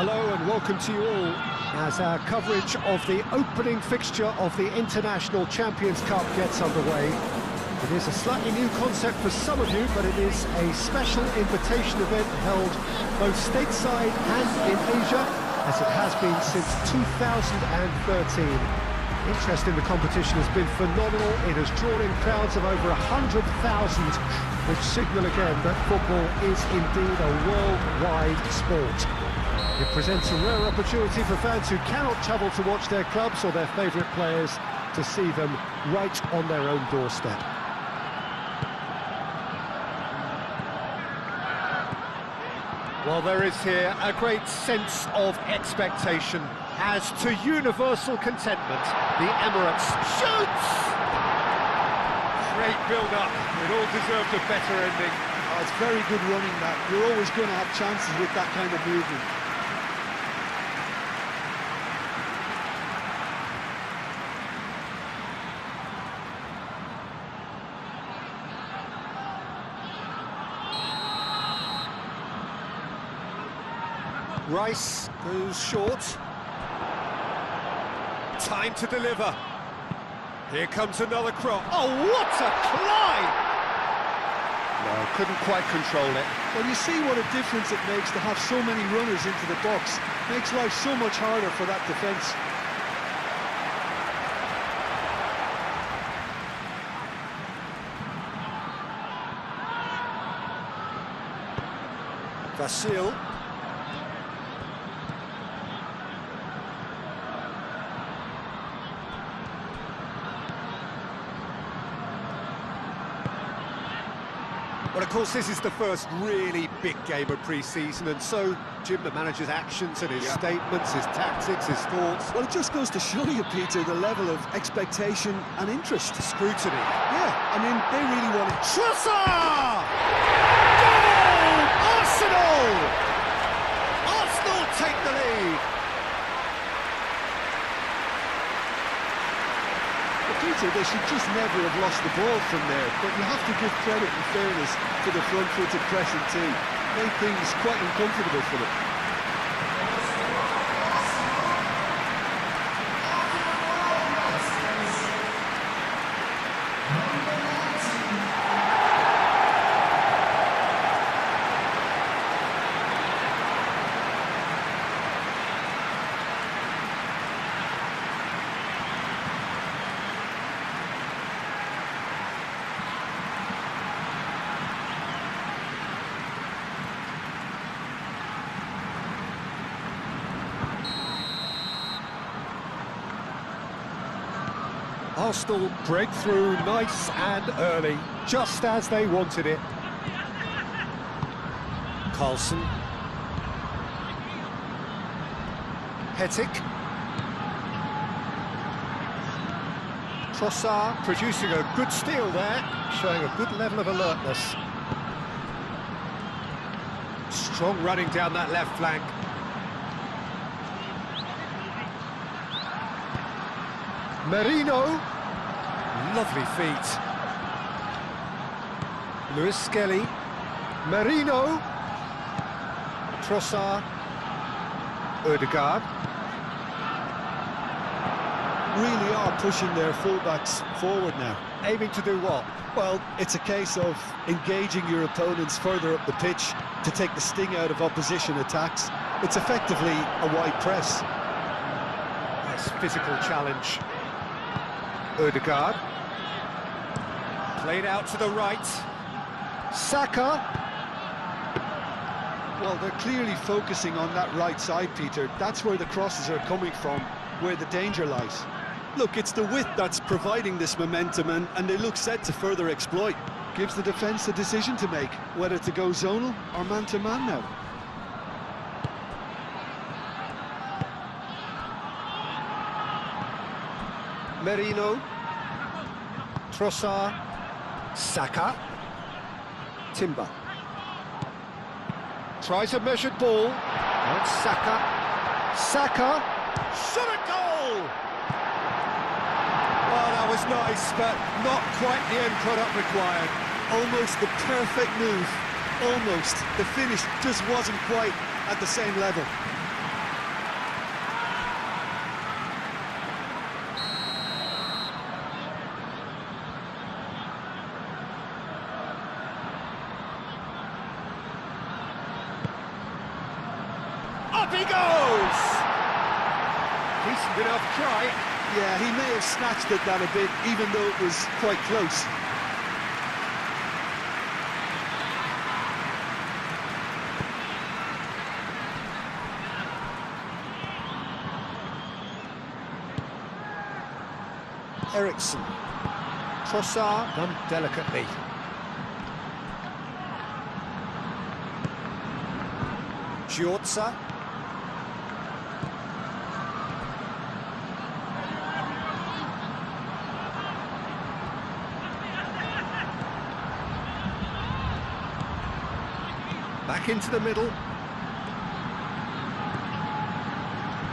Hello and welcome to you all as our coverage of the opening fixture of the International Champions Cup gets underway. It is a slightly new concept for some of you, but it is a special invitation event held both stateside and in Asia, as it has been since 2013. Interest in the competition has been phenomenal. It has drawn in crowds of over 100,000, which signal again that football is indeed a worldwide sport. It presents a rare opportunity for fans who cannot travel to watch their clubs or their favourite players to see them right on their own doorstep. Well, there is here a great sense of expectation as to universal contentment. The Emirates shoots! Great build-up. It all deserved a better ending. Oh, it's very good running, that. You're always going to have chances with that kind of movement. Rice goes short. Time to deliver. Here comes another cross. Oh, what a climb! No, couldn't quite control it. Well, you see what a difference it makes to have so many runners into the box. Makes life so much harder for that defence. Vasil. Well, of course, this is the first really big game of pre-season, and so, Jim, the manager's actions and his statements, his tactics, his thoughts... Well, it just goes to show you, Peter, the level of expectation and interest. Scrutiny. Yeah, I mean, they really want it. Trossard! Goal! Arsenal! Arsenal take the lead! Peter, they should just never have lost the ball from there, but you have to give credit and fairness to the front-footed pressing team. Made things quite uncomfortable for them. Arsenal break through nice and early, just as they wanted it. Carlson. Hetic. Trossard producing a good steal there, showing a good level of alertness. Strong running down that left flank. Merino. Lovely feet. Lewis Skelly. Merino. Trossard. Odegaard. Really are pushing their fullbacks forward now. Aiming to do what? Well, it's a case of engaging your opponents further up the pitch to take the sting out of opposition attacks. It's effectively a wide press. Nice physical challenge. Odegaard. Played out to the right. Saka. Well, they're clearly focusing on that right side, Peter. That's where the crosses are coming from, where the danger lies. Look, it's the width that's providing this momentum, and they look set to further exploit. Gives the defence a decision to make, whether to go zonal or man-to-man now. Merino. Trossard. Saka. Timber. Tries a measured ball. And Saka. Saka. Shot a goal! Oh, that was nice, but not quite the end product required. Almost the perfect move. Almost. The finish just wasn't quite at the same level. he goes! Decent enough try. Yeah, he may have snatched at that a bit, even though it was quite close. Ericsson. Trossard, Done delicately. Giorza. Back into the middle.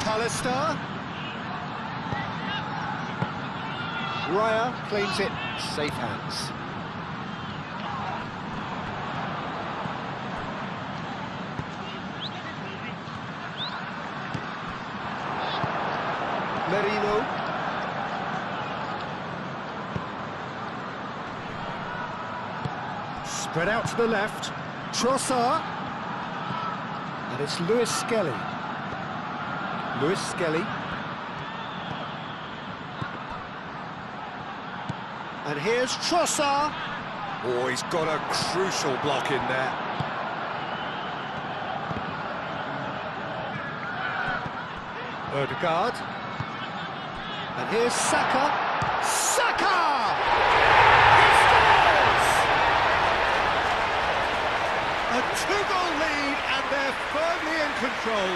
Pallister. Raya claims it. Safe hands. Merino. Spread out to the left. Trossard. And it's Lewis Skelly. Lewis Skelly. And here's Trossard. Oh, he's got a crucial block in there. Ødegaard. And here's Saka. Saka! He scores! A two-goal lead, and they're firmly in control.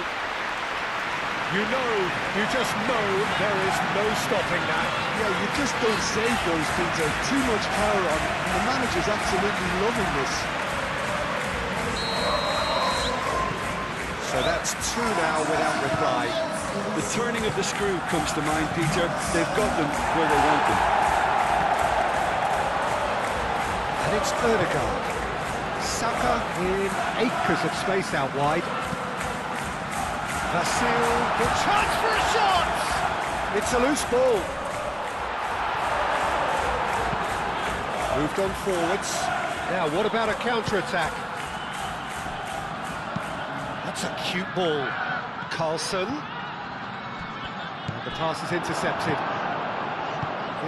You just know there is no stopping that. Yeah, you just don't save those things. There's too much power on it, and the manager's absolutely loving this. So that's two now without reply. The turning of the screw comes to mind, Peter. They've got them where they want them. And it's Ødegaard. Saka in acres of space out wide. Vasil, good chance for a shot! It's a loose ball. Moved on forwards. Now, what about a counter-attack? That's a cute ball. Carlson. And the pass is intercepted.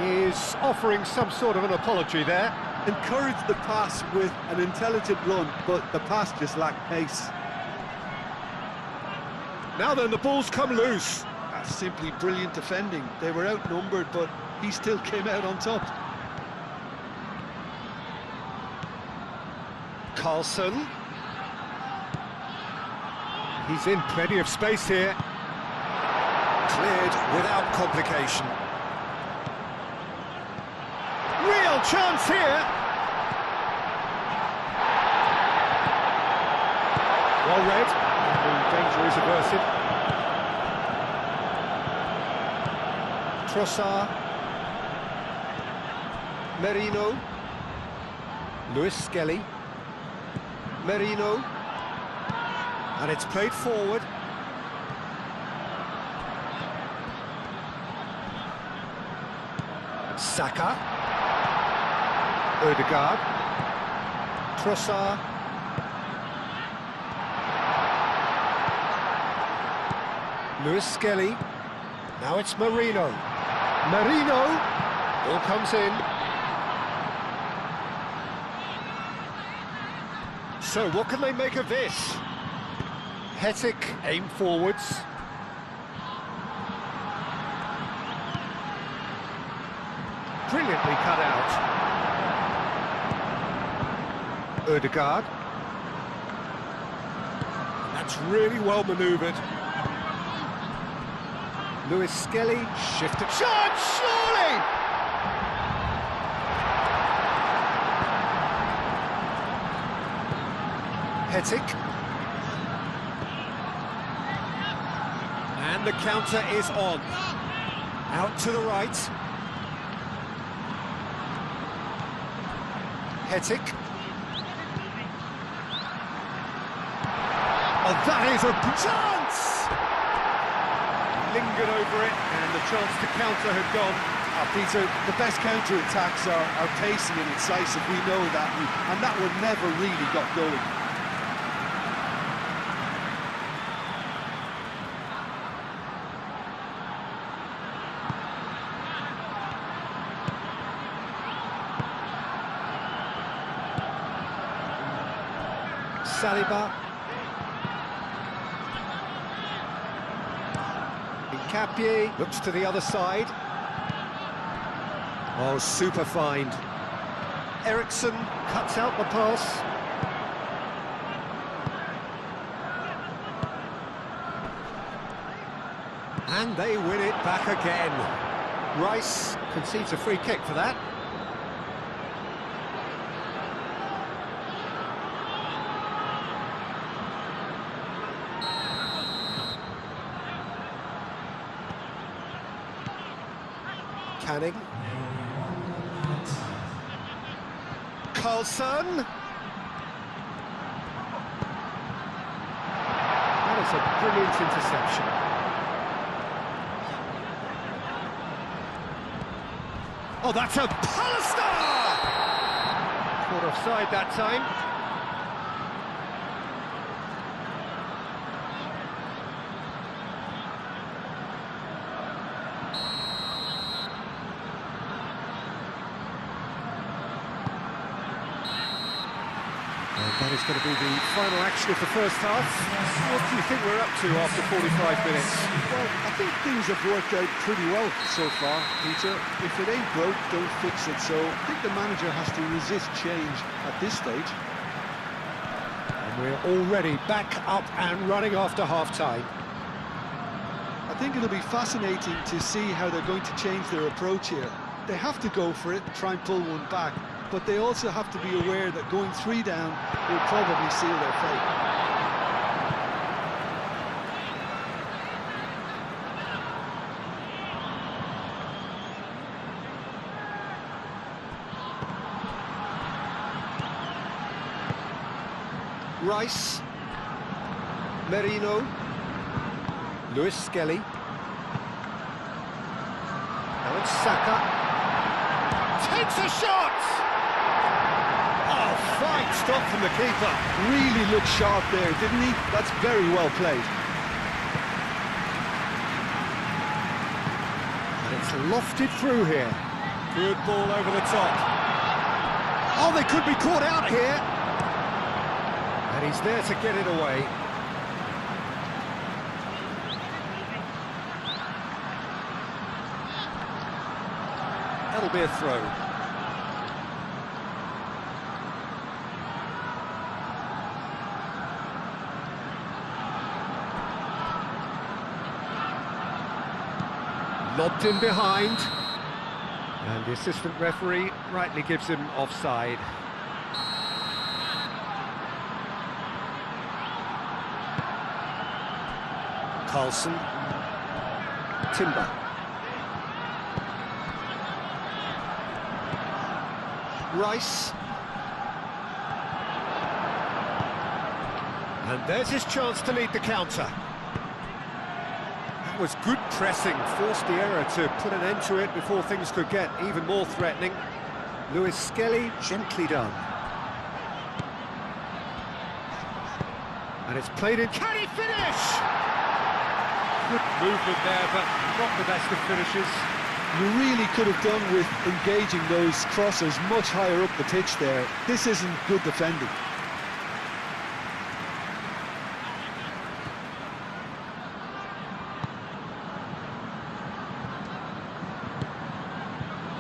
He's offering some sort of an apology there. Encouraged the pass with an intelligent run, but the pass just lacked pace. Now then, the ball's come loose. That's simply brilliant defending. They were outnumbered, but he still came out on top. Carlson. He's in plenty of space here. Cleared without complication. Real chance here. Well read. The danger is averted. Trossard. Merino. Lewis Skelly. Merino. And it's played forward. Saka. Ødegaard. Trossard. Lewis Skelly. Now it's Merino. Merino. Ball comes in. So what can they make of this? Hetic aim forwards. Brilliantly cut out. Ødegaard. That's really well manoeuvred. Lewis Skelly, shifted shot, surely! Hetic. And the counter is on. Out to the right. Hetic. Oh, that is a chance! Lingered over it, and the chance to counter had gone. Peter, the best counter-attacks are pacey and incisive, we know that, and that one never really got going. Saliba. Nkapie looks to the other side. Oh, super find. Eriksson cuts out the pass. And they win it back again. Rice concedes a free kick for that. Canning. Carlson. That is a brilliant interception. Oh, that's a Pallister! Caught offside that time. That is going to be the final action of the first half. What do you think we're up to after 45 minutes? Well, I think things have worked out pretty well so far, Peter. If it ain't broke, don't fix it. So I think the manager has to resist change at this stage. And we're already back up and running after half-time. I think it'll be fascinating to see how they're going to change their approach here. They have to go for it and try and pull one back, but they also have to be aware that going 3 down will probably seal their fate. Rice, Merino, Lewis Skelly. Now it's Saka. Takes a shot! Oh, fine stop from the keeper. Really looked sharp there, didn't he? That's very well played. And it's lofted through here. Good ball over the top. Oh, they could be caught out here. And he's there to get it away. That'll be a throw. Lobbed in behind. And the assistant referee rightly gives him offside. Carlson. Timber. Rice. And there's his chance to lead the counter. That was good pressing, forced the error to put an end to it before things could get even more threatening. Lewis Skelly, gently done. And it's played in. Can he finish? Good movement there, but not the best of finishes. You really could have done with engaging those crossers much higher up the pitch there. This isn't good defending.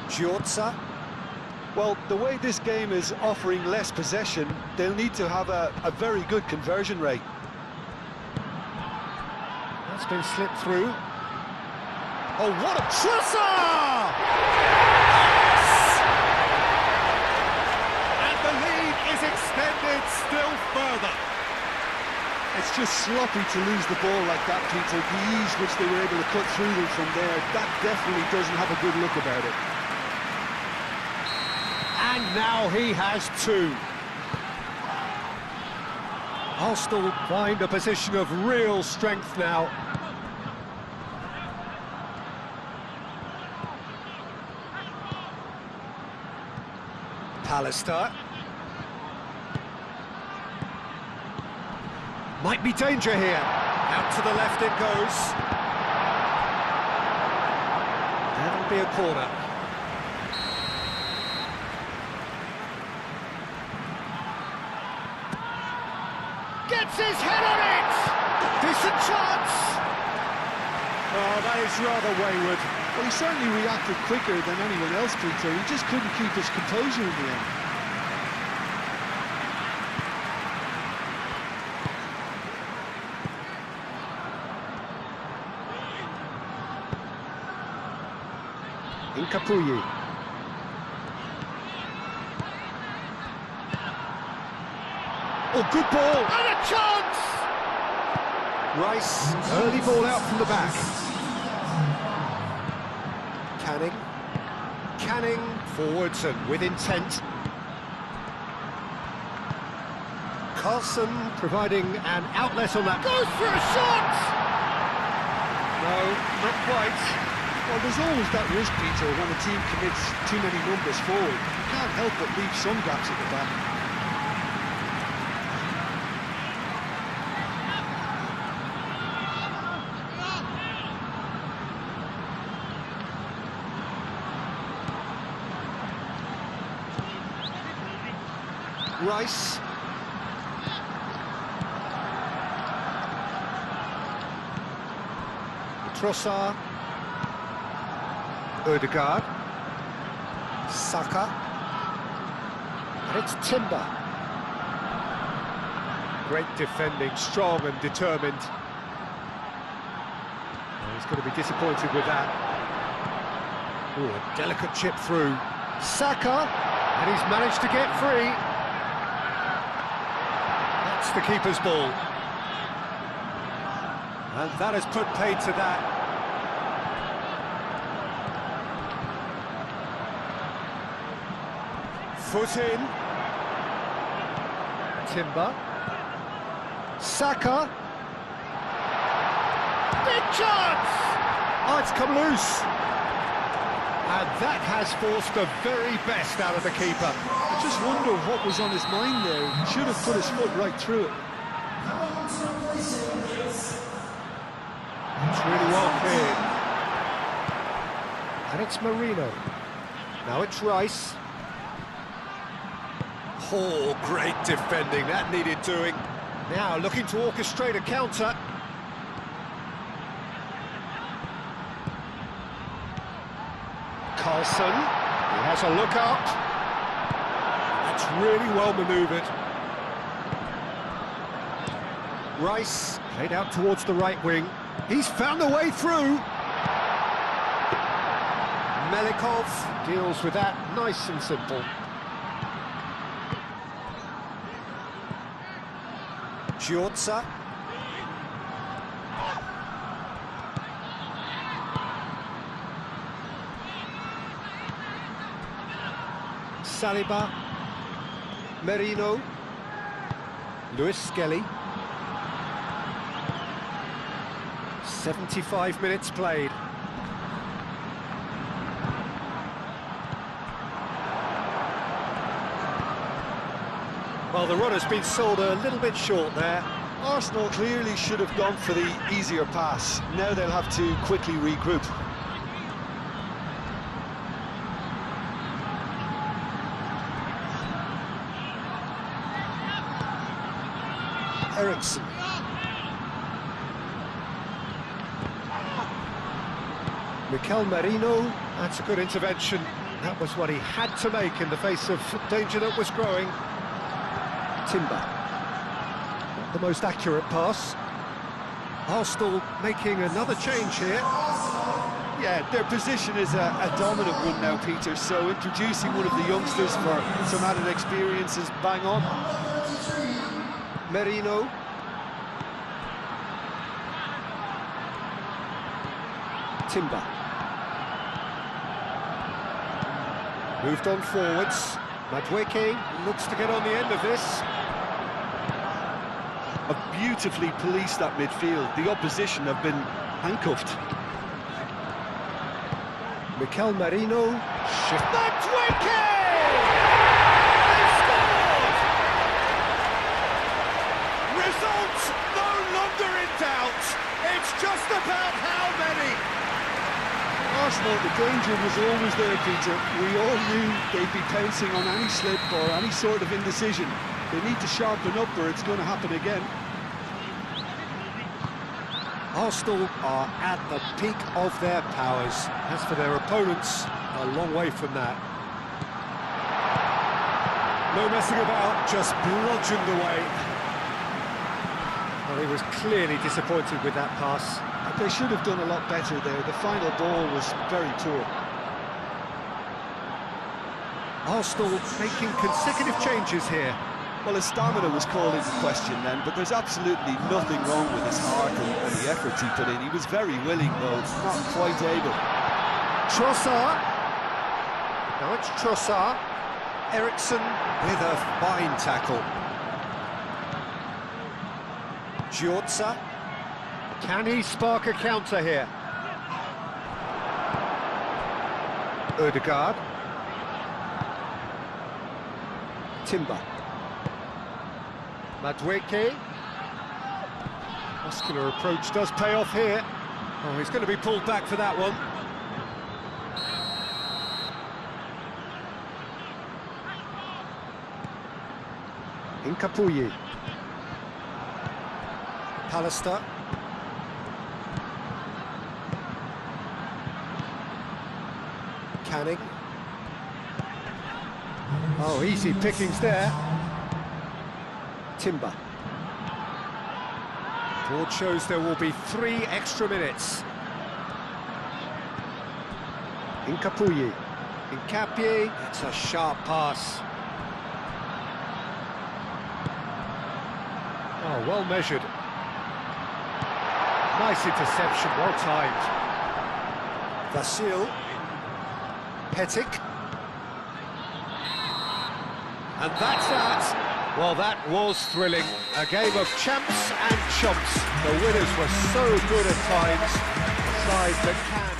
Giorza. Well, the way this game is offering less possession, they'll need to have a very good conversion rate. That's been slipped through. Oh, what a Trusser! Yes! And the lead is extended still further. It's just sloppy to lose the ball like that, Peter. The ease which they were able to cut through them from there, that definitely doesn't have a good look about it. And now he has 2. Arsenal find a position of real strength now. Pallister. Might be danger here. Out to the left it goes. That'll be a corner. Gets his head on it! Decent chance! Oh, that is rather wayward. Well, he certainly reacted quicker than anyone else, Peter. He just couldn't keep his composure in the end. Incapuyi. Oh, good ball! And a chance! Rice, early ball out from the back. Canning, forwards and with intent. Carlson providing an outlet on that. Goes for a shot! No, not quite. Well, there's always that risk, Peter, when a team commits too many numbers forward. You can't help but leave some gaps at the back. Rice. Trossard. Odegaard. Saka. And it's Timber. Great defending, strong and determined. Oh, he's going to be disappointed with that. Ooh, a delicate chip through. Saka, and he's managed to get free. That's the keeper's ball. And that has put paid to that. Foot in. Timber. Saka. Big chance! Oh, it's come loose. And that has forced the very best out of the keeper. I just wonder what was on his mind there. He should have put his foot right through it. It's really well cleared. And it's Marino. Now it's Rice. Oh, great defending, that needed doing. Now looking to orchestrate a counter. Carlson, he has a look up. That's really well manoeuvred. Rice, played out towards the right wing. He's found a way through. Melikov deals with that, nice and simple. Giorza. Saliba. Merino. Lewis Skelly. 75 minutes played. Well, the run has been sold a little bit short there. Arsenal clearly should have gone for the easier pass. Now they'll have to quickly regroup. Eriksson. Mikel Merino, that's a good intervention. That was what he had to make in the face of danger that was growing. Timber. Not the most accurate pass. Arsenal making another change here. Yeah, their position is a dominant one now, Peter, so introducing one of the youngsters for some added experience is bang on. Merino. Timber. Moved on forwards. Madueke looks to get on the end of this. Have beautifully policed that midfield. The opposition have been handcuffed. Mikel Merino. Madueke! They scored! Results no longer in doubt. It's just about how many. Arsenal, the danger was always there, Peter. We all knew they'd be pouncing on any slip or any sort of indecision. They need to sharpen up or it's going to happen again. Arsenal are at the peak of their powers. As for their opponents, a long way from that. No messing about, just bludgeoned away. Well, he was clearly disappointed with that pass. They should have done a lot better there. The final ball was very poor. Arsenal making consecutive changes here. Well, his stamina was called into question then, but there's absolutely nothing wrong with his heart and the efforts he put in. He was very willing, though, not quite able. Trossard. Now it's Trossard. Eriksson with a fine tackle. Giorza. Can he spark a counter here? Ødegaard. Timber. Madueke. Muscular approach does pay off here. Oh, he's going to be pulled back for that one. Incapuyi. Pallister. Canning. Oh, easy pickings there. Timber. Board shows there will be 3 extra minutes. Incapuyi. Incapie. It's a sharp pass. Oh, well measured. Nice interception, well timed. Vasil. Petic. And that's that. Well, that was thrilling. A game of champs and chumps. The winners were so good at times. A side that can.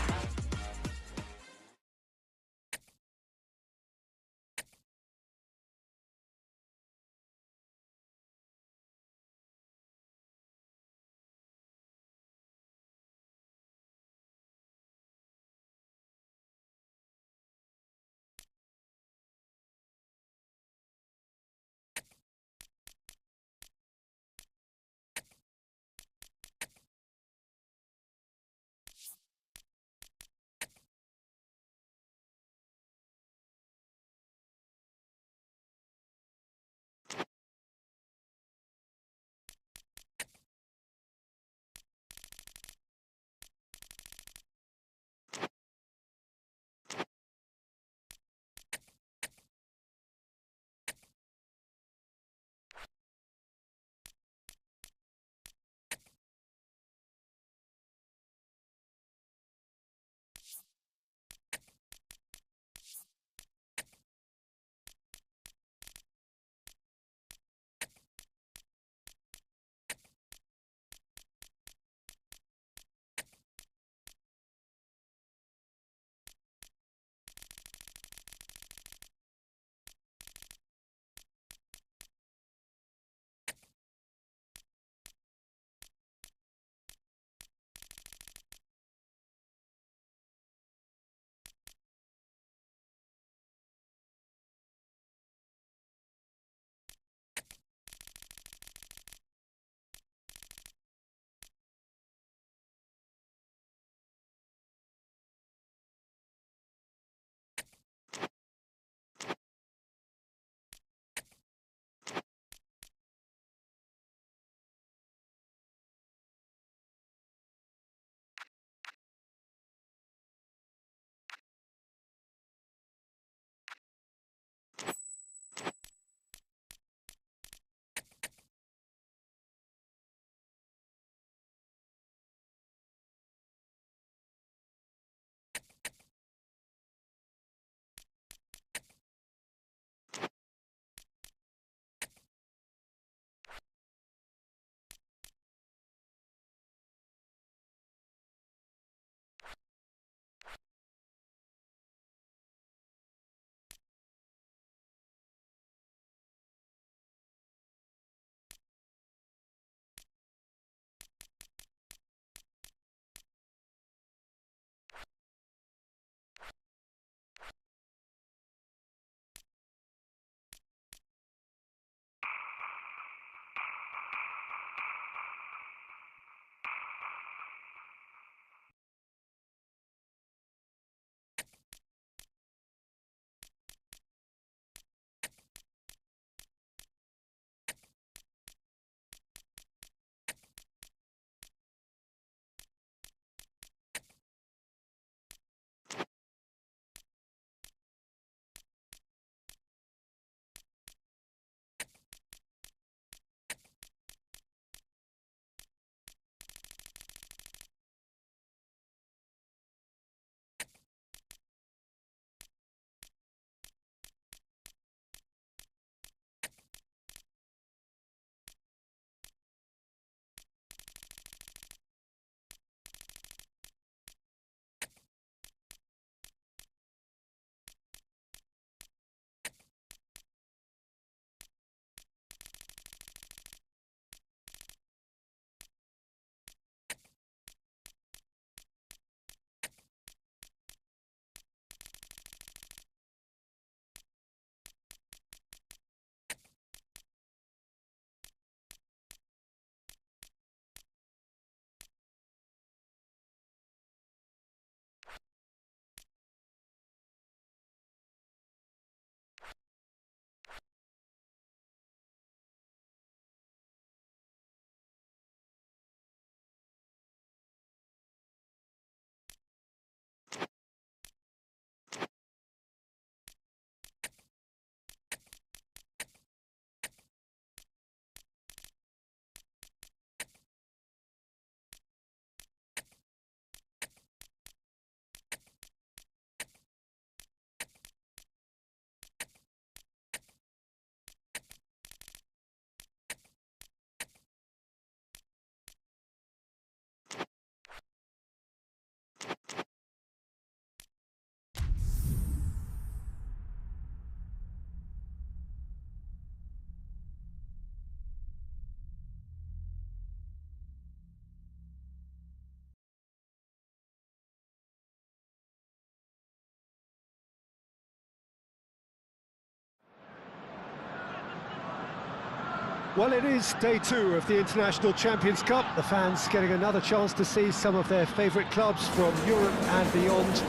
Well, it is day 2 of the International Champions Cup. The fans getting another chance to see some of their favourite clubs from Europe and beyond.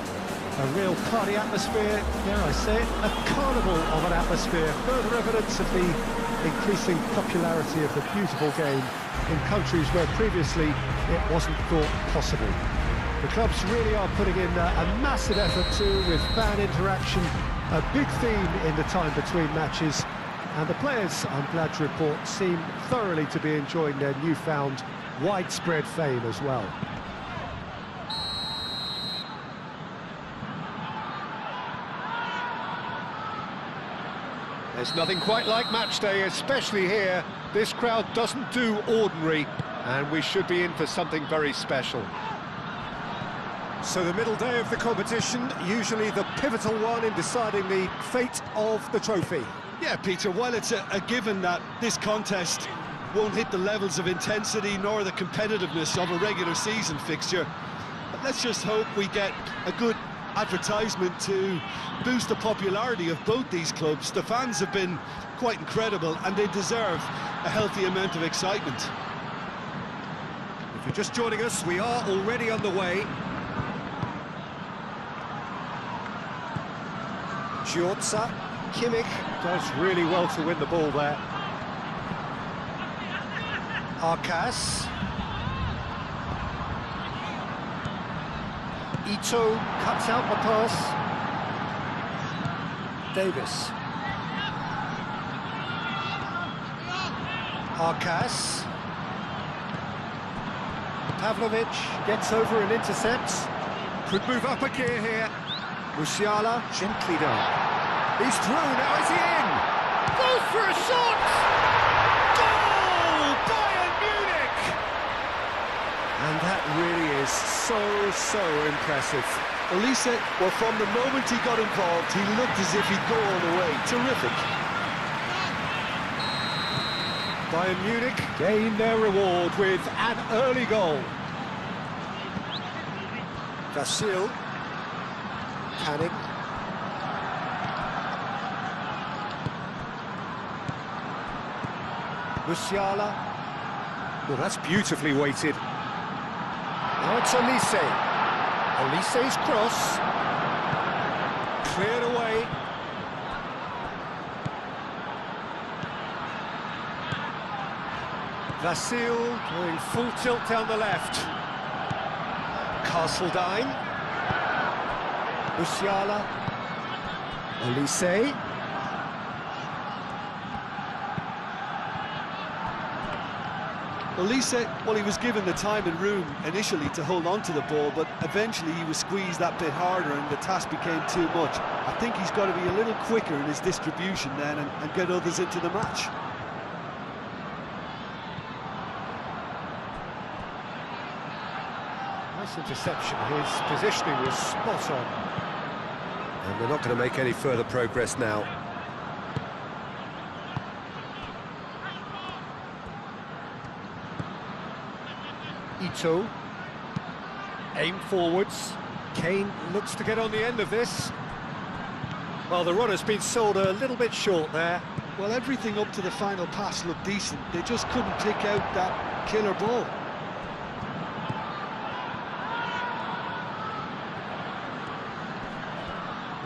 A real party atmosphere, dare I say it, a carnival of an atmosphere. Further evidence of the increasing popularity of the beautiful game in countries where previously it wasn't thought possible. The clubs really are putting in a massive effort too, with fan interaction, a big theme in the time between matches. And the players, I'm glad to report, seem thoroughly to be enjoying their newfound widespread fame as well. There's nothing quite like match day, especially here. This crowd doesn't do ordinary, and we should be in for something very special. So the middle day of the competition, usually the pivotal one in deciding the fate of the trophy. Yeah, Peter, while it's a given that this contest won't hit the levels of intensity nor the competitiveness of a regular season fixture, let's just hope we get a good advertisement to boost the popularity of both these clubs. The fans have been quite incredible and they deserve a healthy amount of excitement. If you're just joining us, we are already underway. Giorza, Kimmich does really well to win the ball there. Arcas. Ito cuts out the pass. Davis. Arcas. Pavlovic gets over and intercepts. Could move up a gear here. Musiala, gently done. He's through, now is he in? Goes for a shot! Goal! Bayern Munich! And that really is so impressive. Olise, well, from the moment he got involved, he looked as if he'd go all the way. Terrific. Bayern Munich gain their reward with an early goal. Vasil. Canning. Musiala. Well, that's beautifully weighted. Now it's Olise. Olise's cross. Cleared away. Vasil going full tilt down the left. Castledine. Musiala. Olise. Olise, well, he was given the time and room initially to hold on to the ball, but eventually he was squeezed that bit harder and the task became too much. I think he's got to be a little quicker in his distribution then and get others into the match. Nice interception, his positioning was spot on. And they're not going to make any further progress now. Ito. Aim forwards. Kane looks to get on the end of this. Well, the run has been sold a little bit short there. Well, everything up to the final pass looked decent. They just couldn't pick out that killer ball.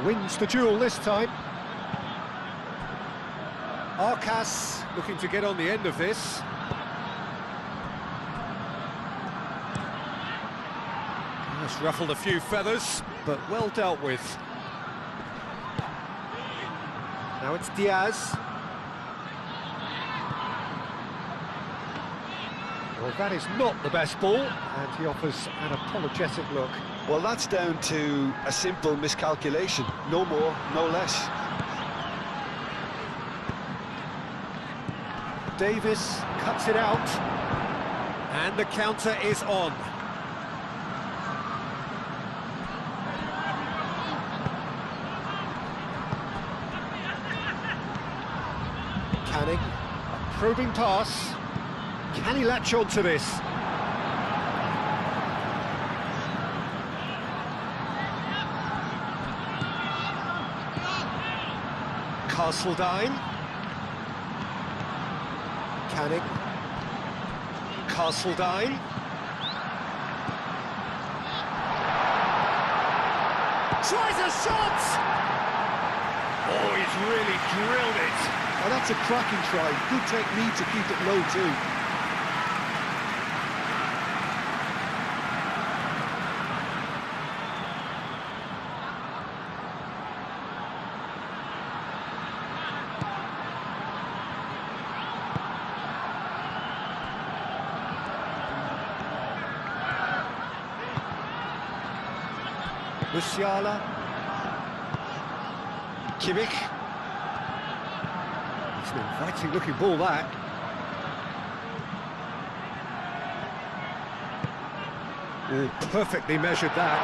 Wins the duel this time. Arcas looking to get on the end of this. That's ruffled a few feathers, but well dealt with. Now it's Diaz. Well, that is not the best ball, and he offers an apologetic look. Well, that's down to a simple miscalculation. No more, no less. Davis cuts it out, and the counter is on. Canning, a probing pass. Can he latch on to this? Castledine. Canning. Castledine. Tries a shot! Oh, he's really drilled it. Oh, that's a cracking try. Good technique to keep it low too. Musiala. Kimmich. It's an inviting looking ball, that. Oh, perfectly measured that.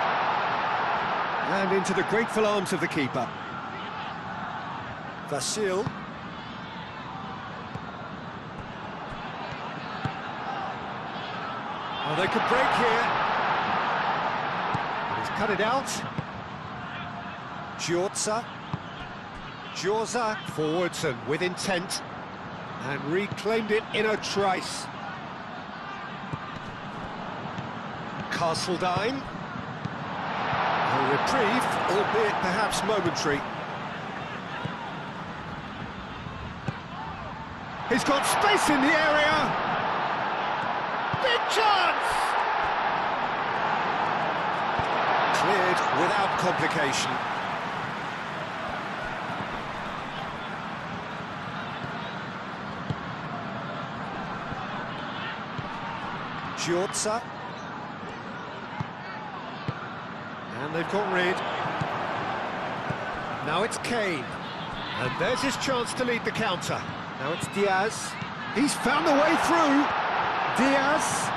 And into the grateful arms of the keeper. Vasil. Oh, they could break here. Cut it out. Giorza forwards and with intent, and reclaimed it in a trice. Castledine. A reprieve, albeit perhaps momentary. He's got space in the area. Big chance! Cleared without complication. Giorza. And they've got rid. Now it's Kane. And there's his chance to lead the counter. Now it's Diaz. He's found the way through. Diaz.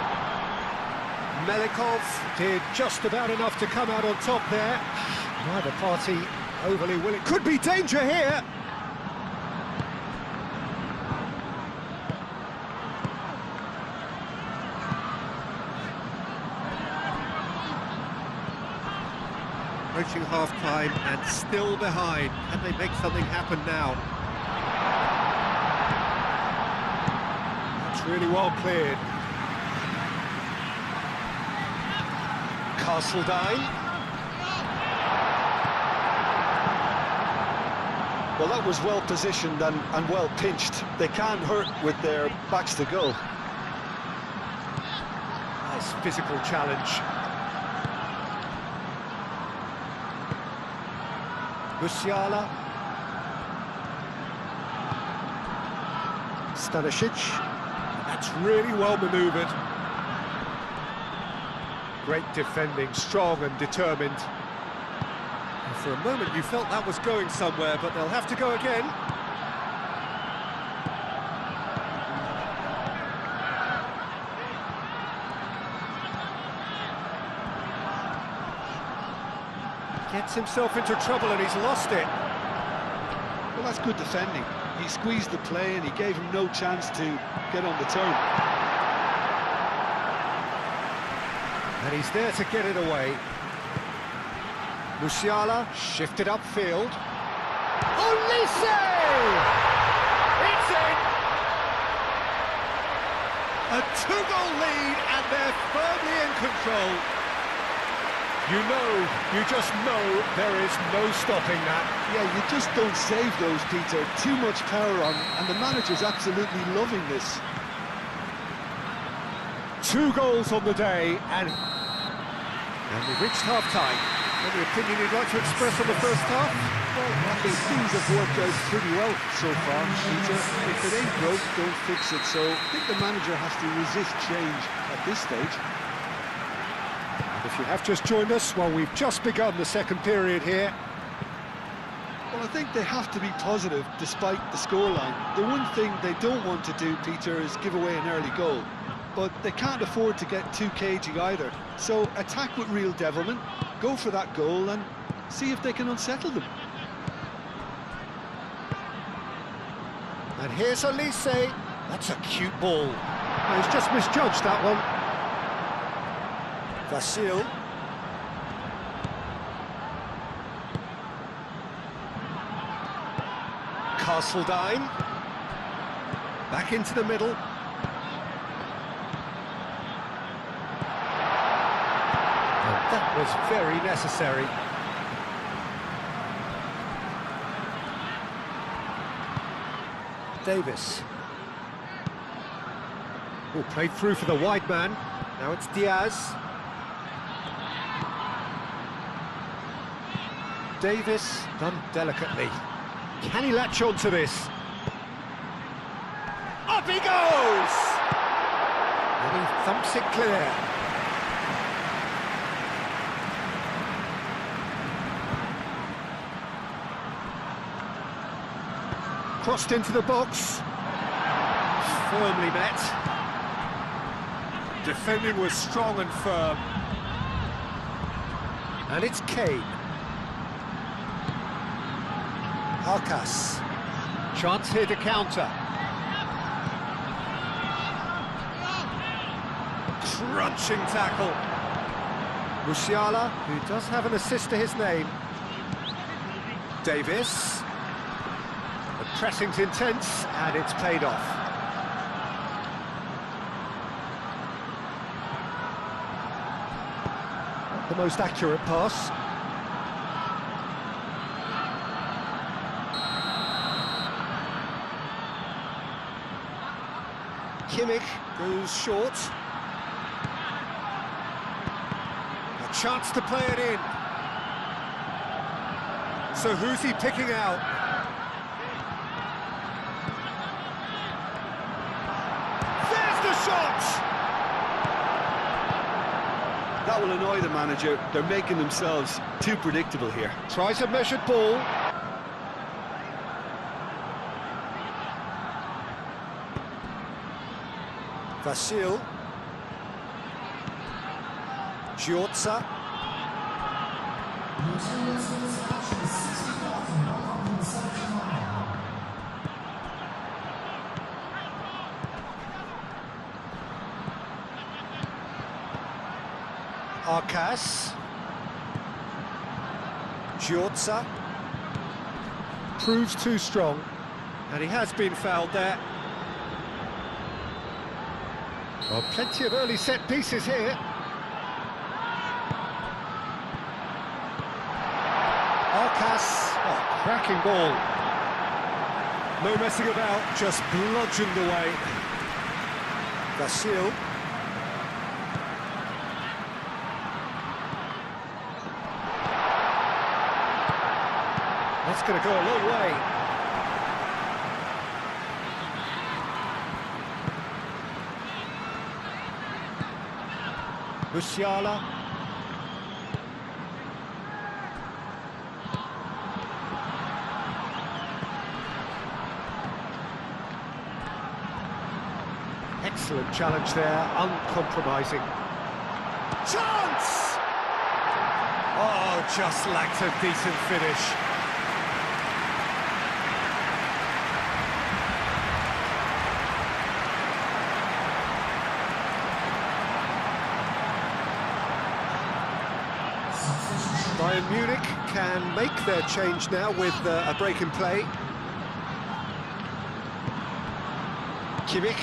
Melikov did just about enough to come out on top there. Neither party overly willing. Could be danger here. Approaching half-time and still behind. Can they make something happen now? That's really well cleared. Castledine. Well, that was well positioned and well pinched. They can't hurt with their backs to goal. Nice physical challenge. Musiala. Stanisic. That's really well manoeuvred. Great defending, strong and determined. And for a moment you felt that was going somewhere, but they'll have to go again. Gets himself into trouble and he's lost it. Well, that's good defending. He squeezed the play and he gave him no chance to get on the turn. And he's there to get it away. Musiala shifted upfield. Olise! It's in! A two-goal lead and they're firmly in control. You just know there is no stopping that. Yeah, you just don't save those, Peter. Too much power on, and the manager's absolutely loving this. 2 goals on the day, and we've reached half-time. Any opinion you'd like to express on the first half? Well, I think things have worked out pretty well so far, Peter. If it ain't broke, don't fix it. So I think the manager has to resist change at this stage. If you have just joined us, well, we've just begun the second period here. Well, I think they have to be positive despite the scoreline. The one thing they don't want to do, Peter, is give away an early goal. But they can't afford to get too cagey either. So attack with real devilment, go for that goal and see if they can unsettle them. And here's Olise. That's a cute ball. Oh, he's just misjudged that one. Vasil. Castledine. Back into the middle. And that was very necessary. Davis. Oh, played through for the wide man. Now it's Diaz. Davis, done delicately. Can he latch on to this? Up he goes! And he thumps it clear. Crossed into the box. Firmly met. Defending was strong and firm. And it's Kane. Alcas. Chance here to counter. Crunching tackle. Musiala, who does have an assist to his name. Davis. The pressing's intense, and it's paid off. Not the most accurate pass. Kimmich goes short. A chance to play it in. So who's he picking out? There's the shot! That will annoy the manager. They're making themselves too predictable here. Tries a measured ball. Vasil. Giorza. Arcas. Giorza. Proves too strong, and he has been fouled there. Well, plenty of early set pieces here. Arcas, oh, cracking ball. No messing about, just bludgeoned away. Vasil. That's going to go a long way. Musiala. Excellent challenge there, uncompromising. Chance! Oh, just lacked a decent finish. Bayern Munich can make their change now with a break in play. Kimmich.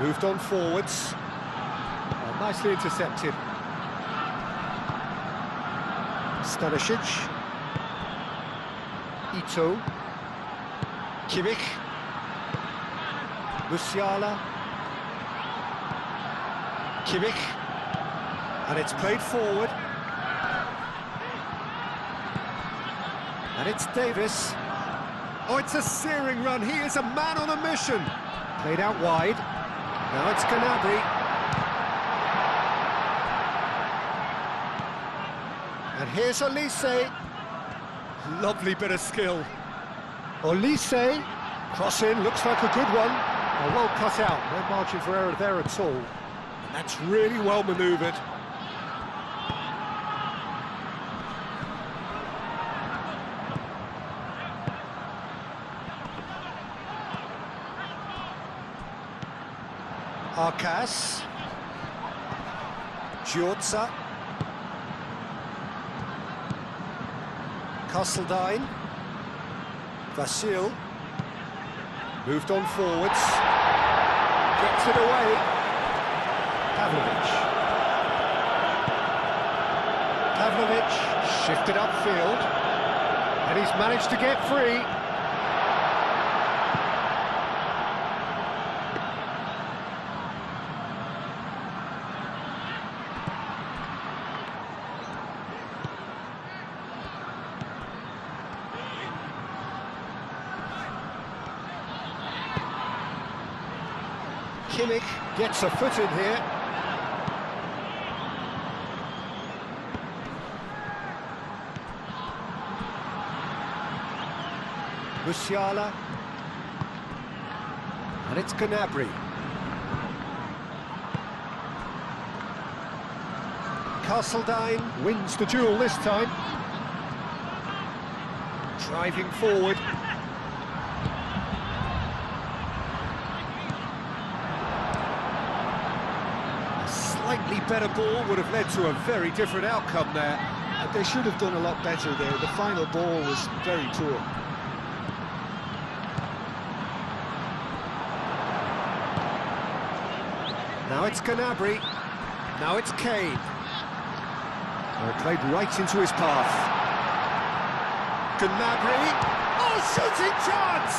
Moved on forwards. Oh, nicely intercepted. Stanisic. Ito. Kimmich. Musiala. Kimmich. And it's played forward. And it's Davis. Oh, it's a searing run. He is a man on a mission. Played out wide. Now it's Gnabry. And here's Olise. Lovely bit of skill. Olise, cross in, looks like a good one. Oh, well cut out, no margin for error there at all. And that's really well manoeuvred. Arcas. Giorza. Castledine. Vasil. Moved on forwards. Gets it away. Pavlovic. Pavlovic shifted upfield. And he's managed to get free. Kimmich gets a foot in here. Musiala. And it's Gnabry. Castledine wins the duel this time. Driving forward. Slightly better ball would have led to a very different outcome there. They should have done a lot better there. The final ball was very poor. Now it's Gnabry. Now it's Kane. It played right into his path. Gnabry. Oh, shooting chance!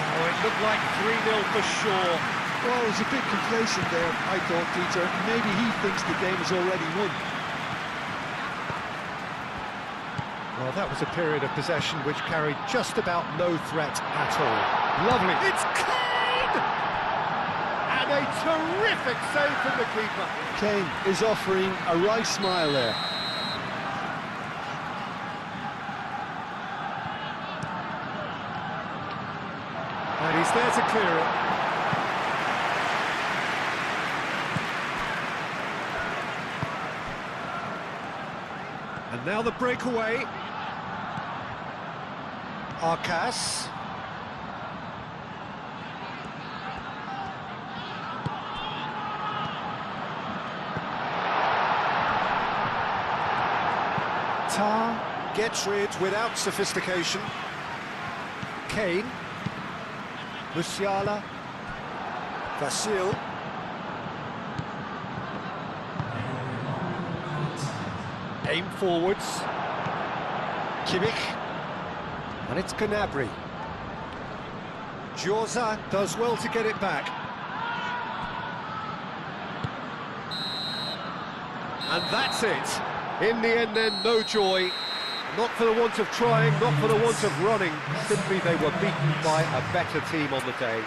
Oh, it looked like 3-0 for sure. Well, he was a bit complacent there, I thought, Peter. Maybe he thinks the game is already won. Well, that was a period of possession which carried just about no threat at all. Lovely. It's Kane! And a terrific save from the keeper. Kane is offering a wry smile there. And he's there to clear it. And now the breakaway. Arcas. Tar gets rid without sophistication. Kane. Musiala. Vasil. Aim forwards. Kimmich. And it's Gnabry. Giorza does well to get it back. And that's it. In the end then, no joy. Not for the want of trying, not for the want of running. Simply they were beaten by a better team on the day.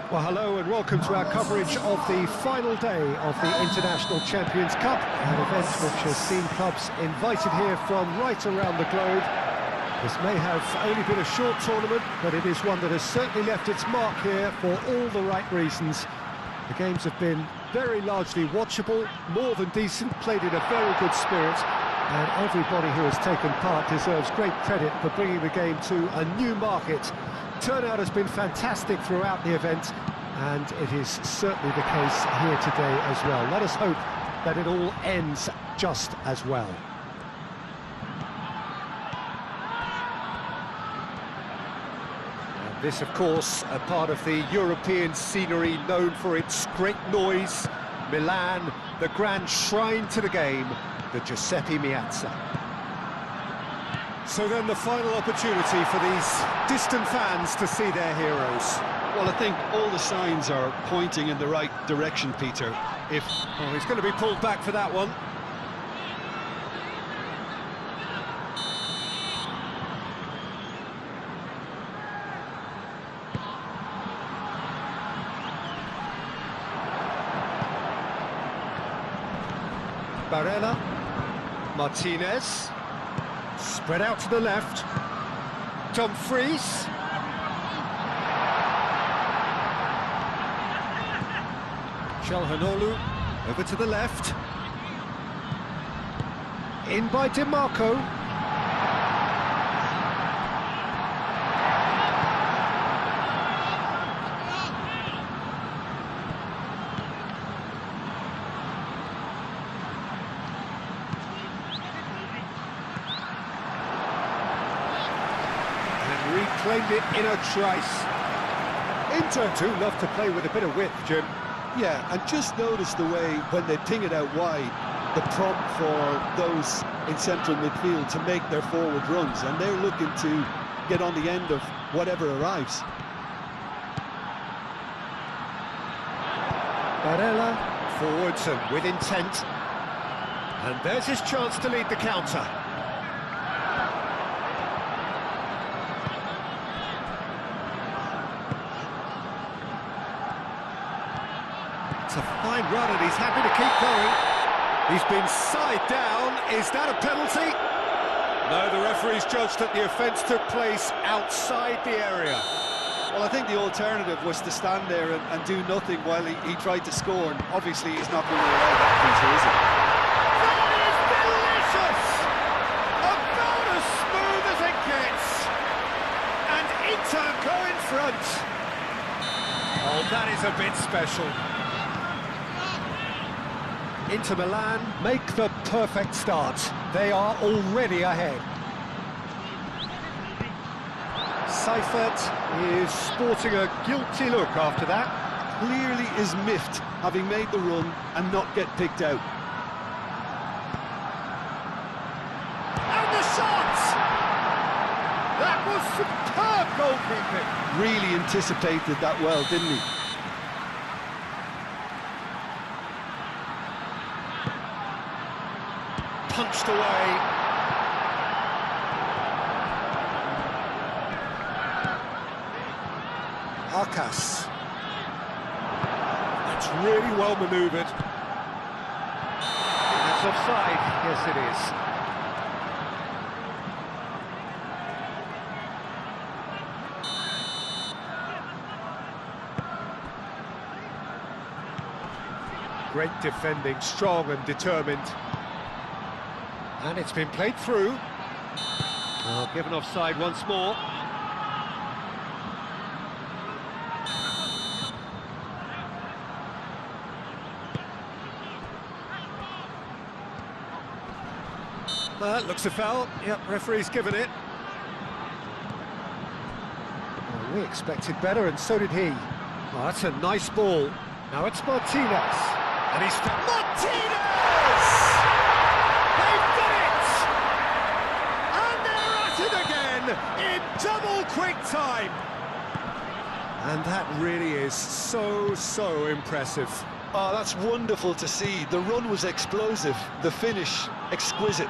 Well, hello and welcome to our coverage of the final day of the International Champions Cup, an event which has seen clubs invited here from right around the globe. This may have only been a short tournament, but it is one that has certainly left its mark here for all the right reasons. The games have been very largely watchable, more than decent, played in a very good spirit, and everybody who has taken part deserves great credit for bringing the game to a new market. Turnout has been fantastic throughout the event, and it is certainly the case here today as well. Let us hope that it all ends just as well. And this, of course, a part of the European scenery known for its great noise. Milan, the grand shrine to the game, the Giuseppe Meazza. So then the final opportunity for these distant fans to see their heroes. Well, I think all the signs are pointing in the right direction, Peter. Oh, he's going to be pulled back for that one. Barella, Martinez, spread out to the left, Dumfries, Çalhanoğlu, over to the left, in by DiMarco. Reclaimed it in a trice. Inter do love to play with a bit of width, Jim. Yeah, and just notice the way, when they ping it out wide, the prompt for those in central midfield to make their forward runs, and they're looking to get on the end of whatever arrives. Barella, forwards and with intent. And there's his chance to lead the counter. It's a fine run and he's happy to keep going. He's been side down. Is that a penalty? No, the referee's judged that the offence took place outside the area. Well, I think the alternative was to stand there and do nothing while he tried to score, and obviously he's not going to allow that, Peter, is he? That is delicious! About as smooth as it gets. And Inter go in front. Oh, that is a bit special. Inter Milan make the perfect start. They are already ahead. Seifert is sporting a guilty look after that. Clearly is miffed, having made the run and not get picked out. And the shot! That was superb goalkeeping. Really anticipated that well, didn't he? Punched away. Arcas. That's really well manoeuvred. That's offside. Yes, it is. Great defending, strong and determined. And it's been played through. Oh, given offside once more. That looks a foul. Yep, referee's given it. Well, we expected better, and so did he. Oh, that's a nice ball. Now it's Martinez. And he's... Martinez! They've done it! And they're at it again in double quick time. And that really is so impressive. Oh, that's wonderful to see. The run was explosive, the finish exquisite.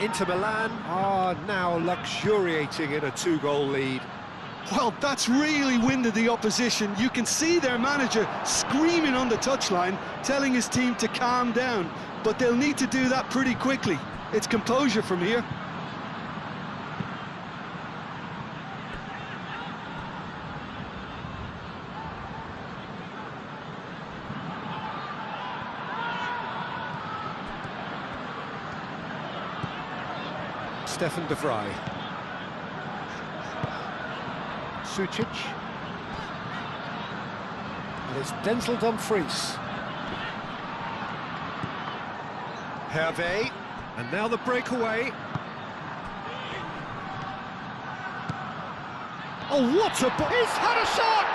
Inter Milan are now luxuriating in a 2-goal lead. Well, that's really winded the opposition. You can see their manager screaming on the touchline, telling his team to calm down. But they'll need to do that pretty quickly. It's composure from here. Stefan de Vrij. Sucic. And it's Denzel Dumfries. Hervé. And now the breakaway. Oh, what a... He's had a shot!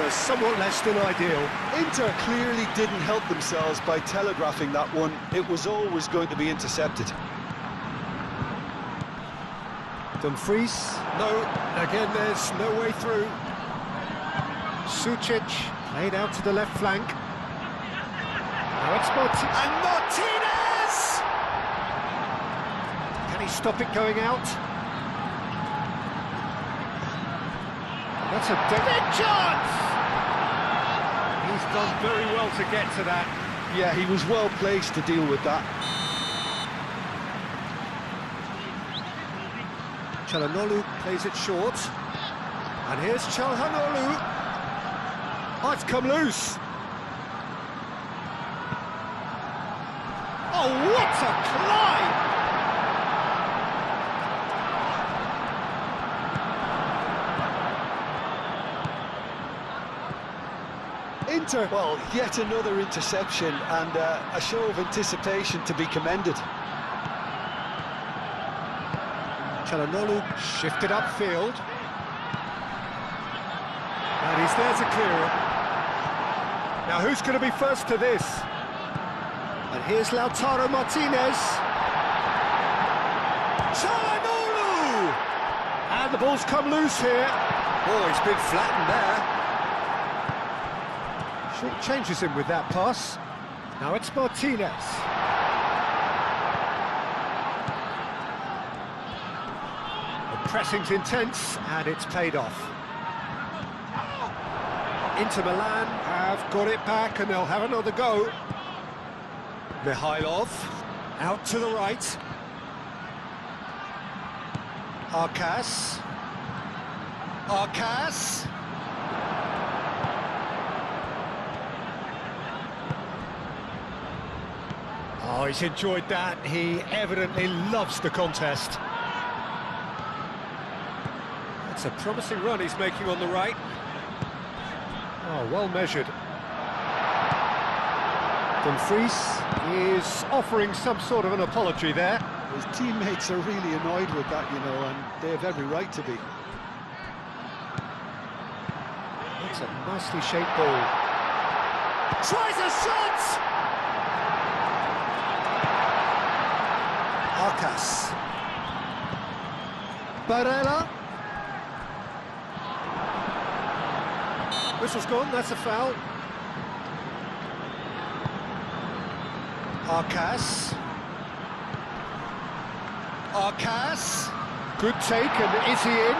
Is somewhat less than ideal. Inter clearly didn't help themselves by telegraphing that one. It was always going to be intercepted. Dumfries, no, again there's no way through. Sucic, played out to the left flank. Now it's and Martinez! Can he stop it going out? That's a big chance! He's done very well to get to that. Yeah, he was well placed to deal with that. Çalhanoğlu plays it short. And here's Çalhanoğlu. Oh, it's come loose. Oh, what a climb! Inter, well, yet another interception and a show of anticipation to be commended. Çalhanoğlu shifted upfield. And he's there to clear it. Now who's going to be first to this? And here's Lautaro Martinez. Çalhanoğlu! And the ball's come loose here. Oh, he's been flattened there. Short changes him with that pass. Now it's Martinez. The pressing's intense and it's paid off. Inter Milan have got it back and they'll have another go. Mikhailov out to the right. Arcas. Oh, he's enjoyed that. He evidently loves the contest. That's a promising run he's making on the right. Oh, well measured. Dumfries is offering some sort of an apology there. His teammates are really annoyed with that, you know, and they have every right to be. That's a nicely shaped ball. Tries a shot! Arcas. Barella. Whistle's gone, that's a foul. Arcas. Good take, and is he in?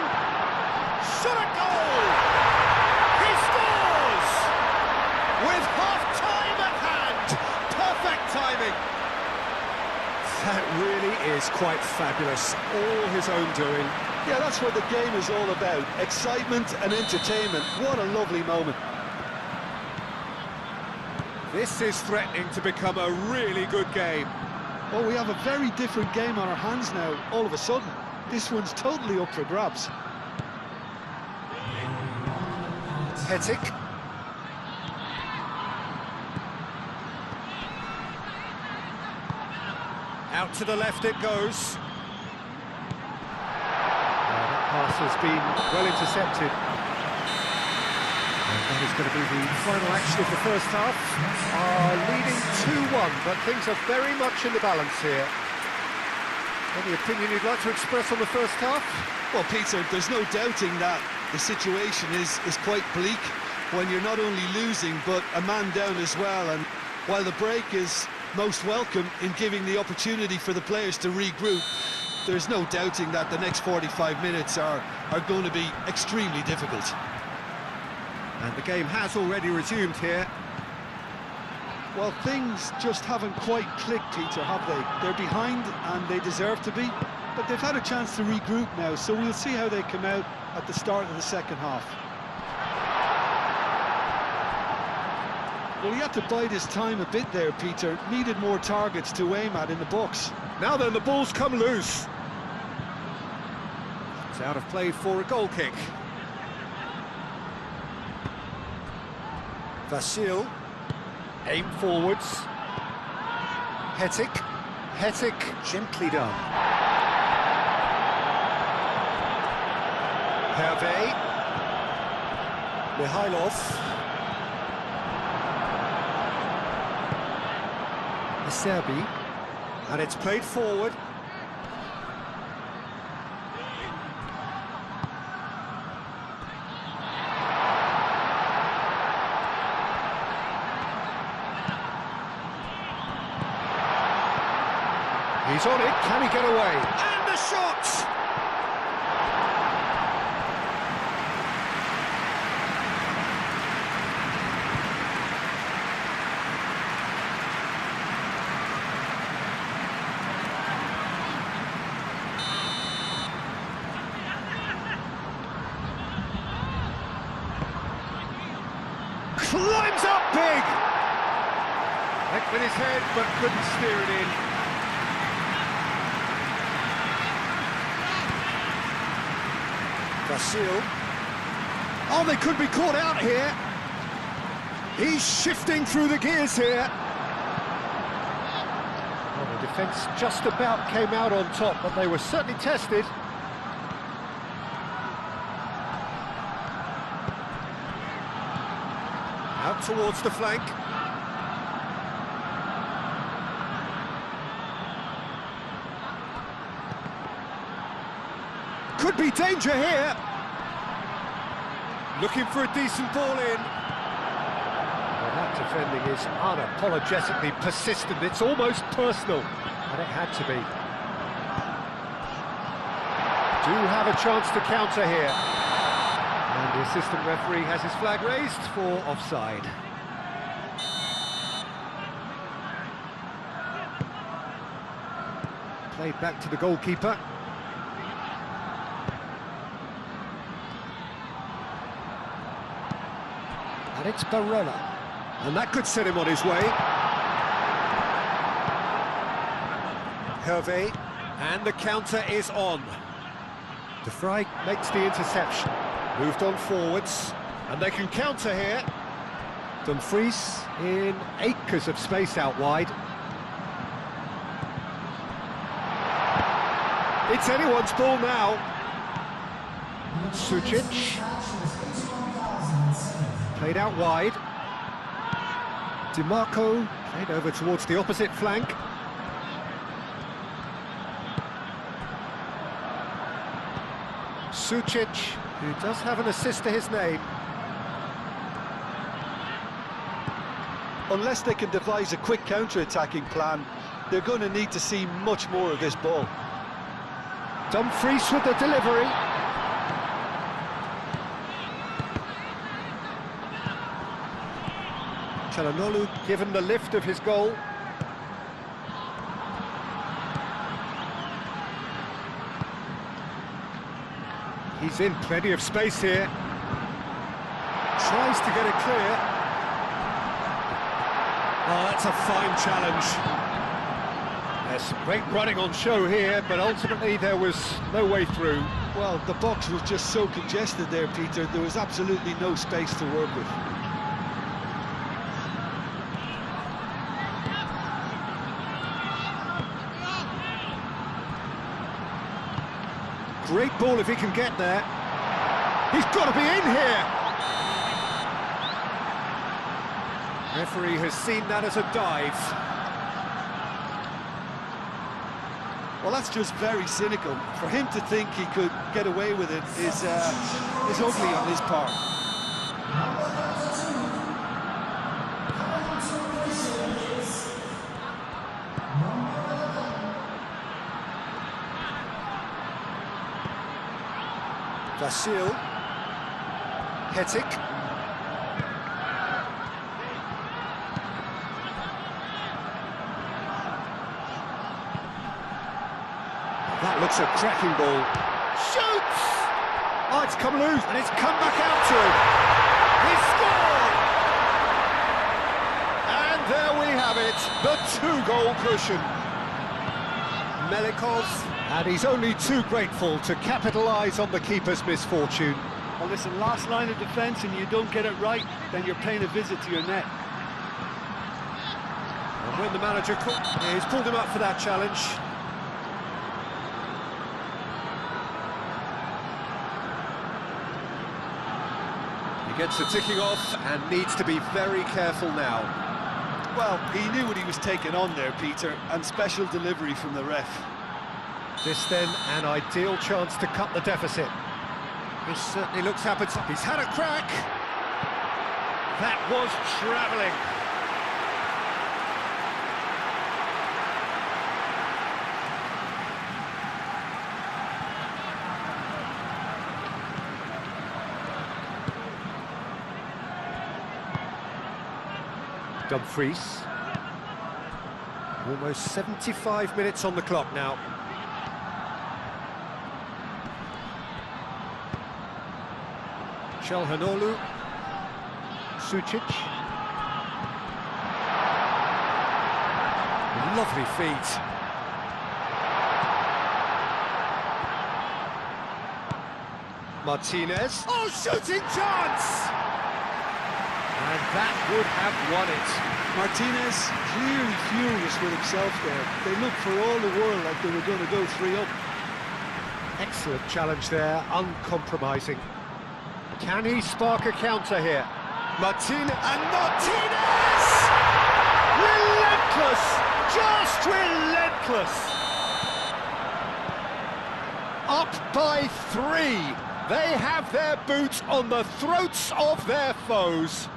Shot a goal! He scores! With half-time at hand! Perfect timing! That really is quite fabulous. All his own doing. Yeah, that's what the game is all about. Excitement and entertainment. What a lovely moment. This is threatening to become a really good game. Well, we have a very different game on our hands now, all of a sudden. This one's totally up for grabs. Hetic. Out to the left it goes. That pass has been well intercepted. And that is going to be the final action of the first half. Leading 2-1, but things are very much in the balance here. Any opinion you'd like to express on the first half? Well, Peter, there's no doubting that the situation is quite bleak when you're not only losing, but a man down as well. And while the break is most welcome in giving the opportunity for the players to regroup. There's no doubting that the next 45 minutes are going to be extremely difficult. And the game has already resumed here. Well, things just haven't quite clicked, Peter, have they? They're behind and they deserve to be, but they've had a chance to regroup now, so we'll see how they come out at the start of the second half. Well, he had to bide his time a bit there, Peter. Needed more targets to aim at in the box. Now then, the ball's come loose. It's out of play for a goal kick. Vasil. Aim forwards. Hetic. Hetic, gently done. Hervé. Mihailov. Serbi, and it's played forward. He's on it, can he get away? And the shot! Climbs up big! Went with his head, but couldn't steer it in. Vasil. Oh, they could be caught out here. He's shifting through the gears here. Well, the defence just about came out on top, but they were certainly tested. Out towards the flank. Could be danger here. Looking for a decent ball in. Well, that defending is unapologetically persistent. It's almost personal, and it had to be. Do have a chance to counter here. And the assistant referee has his flag raised for offside. Played back to the goalkeeper. And it's Barella. And that could set him on his way. Hervé. And the counter is on. De Vrij makes the interception. Moved on forwards, and they can counter here. Dumfries in acres of space out wide. It's anyone's ball now. Sucic. Played out wide. DiMarco played over towards the opposite flank. Sucic, who does have an assist to his name. Unless they can devise a quick counter-attacking plan, they're going to need to see much more of this ball. Dumfries with the delivery. Çalhanoğlu given the lift of his goal. He's in plenty of space here. Tries to get it clear. Oh, that's a fine challenge. There's some great running on show here, but ultimately there was no way through. Well, the box was just so congested there, Peter. There was absolutely no space to work with. Great ball if he can get there. He's got to be in here. Referee has seen that as a dive. Well, that's just very cynical. For him to think he could get away with it is ugly on his part. Vasil. Hetic. That looks a cracking ball. Shoots! Oh, it's come loose, and it's come back out to him. He's scored! And there we have it, the two-goal cushion. Melikov, and he's only too grateful to capitalise on the keeper's misfortune. Well, listen, last line of defence and you don't get it right, then you're paying a visit to your net. And when the manager he's pulled him up for that challenge. He gets the ticking off and needs to be very careful now. Well, he knew what he was taking on there, Peter, and special delivery from the ref. This then, an ideal chance to cut the deficit. This certainly looks appetizing. He's had a crack. That was travelling. Dumfries. Almost 75 minutes on the clock now. Çalhanoğlu. Sucic. Lovely feet. Martinez. Oh, shooting chance! And that would have won it. Martinez clearly furious with himself there. They looked for all the world like they were going to go 3-up. Excellent challenge there, uncompromising. Can he spark a counter here? Martinez, and Martinez! Relentless! Just relentless! Up by 3. They have their boots on the throats of their foes.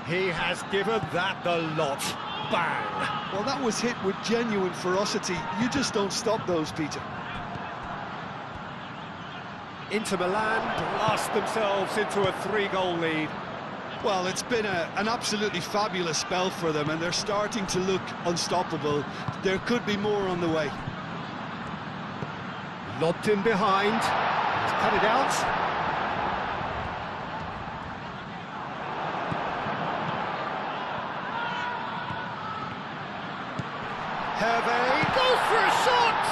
He has given that the lot. Bang! Well, that was hit with genuine ferocity. You just don't stop those, Peter. Inter Milan blast themselves into a 3-goal lead. Well, it's been an absolutely fabulous spell for them, and they're starting to look unstoppable. There could be more on the way. Lobbed in behind. He's cut it out. Hervé goes for a shot!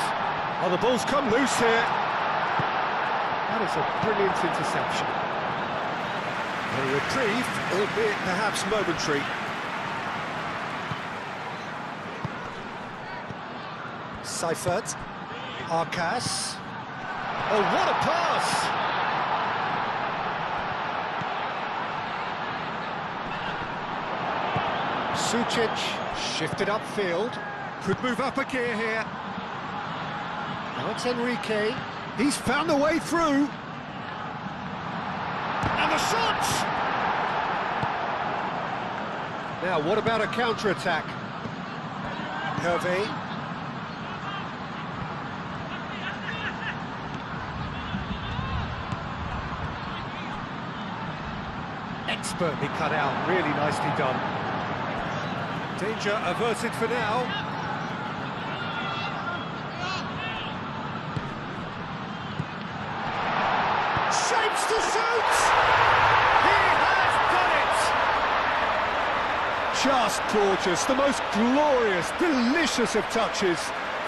Oh, the ball's come loose here. That is a brilliant interception. A reprieve, albeit perhaps momentary. Seifert. Arcas. Oh, what a pass! Sucic shifted upfield. Could move up a gear here. Now it's Enrique. He's found the way through. And the shot! Now, what about a counter-attack? Hervé. Expertly cut out, really nicely done. Danger averted for now. Shapes to shoot! He has done it! Just gorgeous, the most glorious, delicious of touches,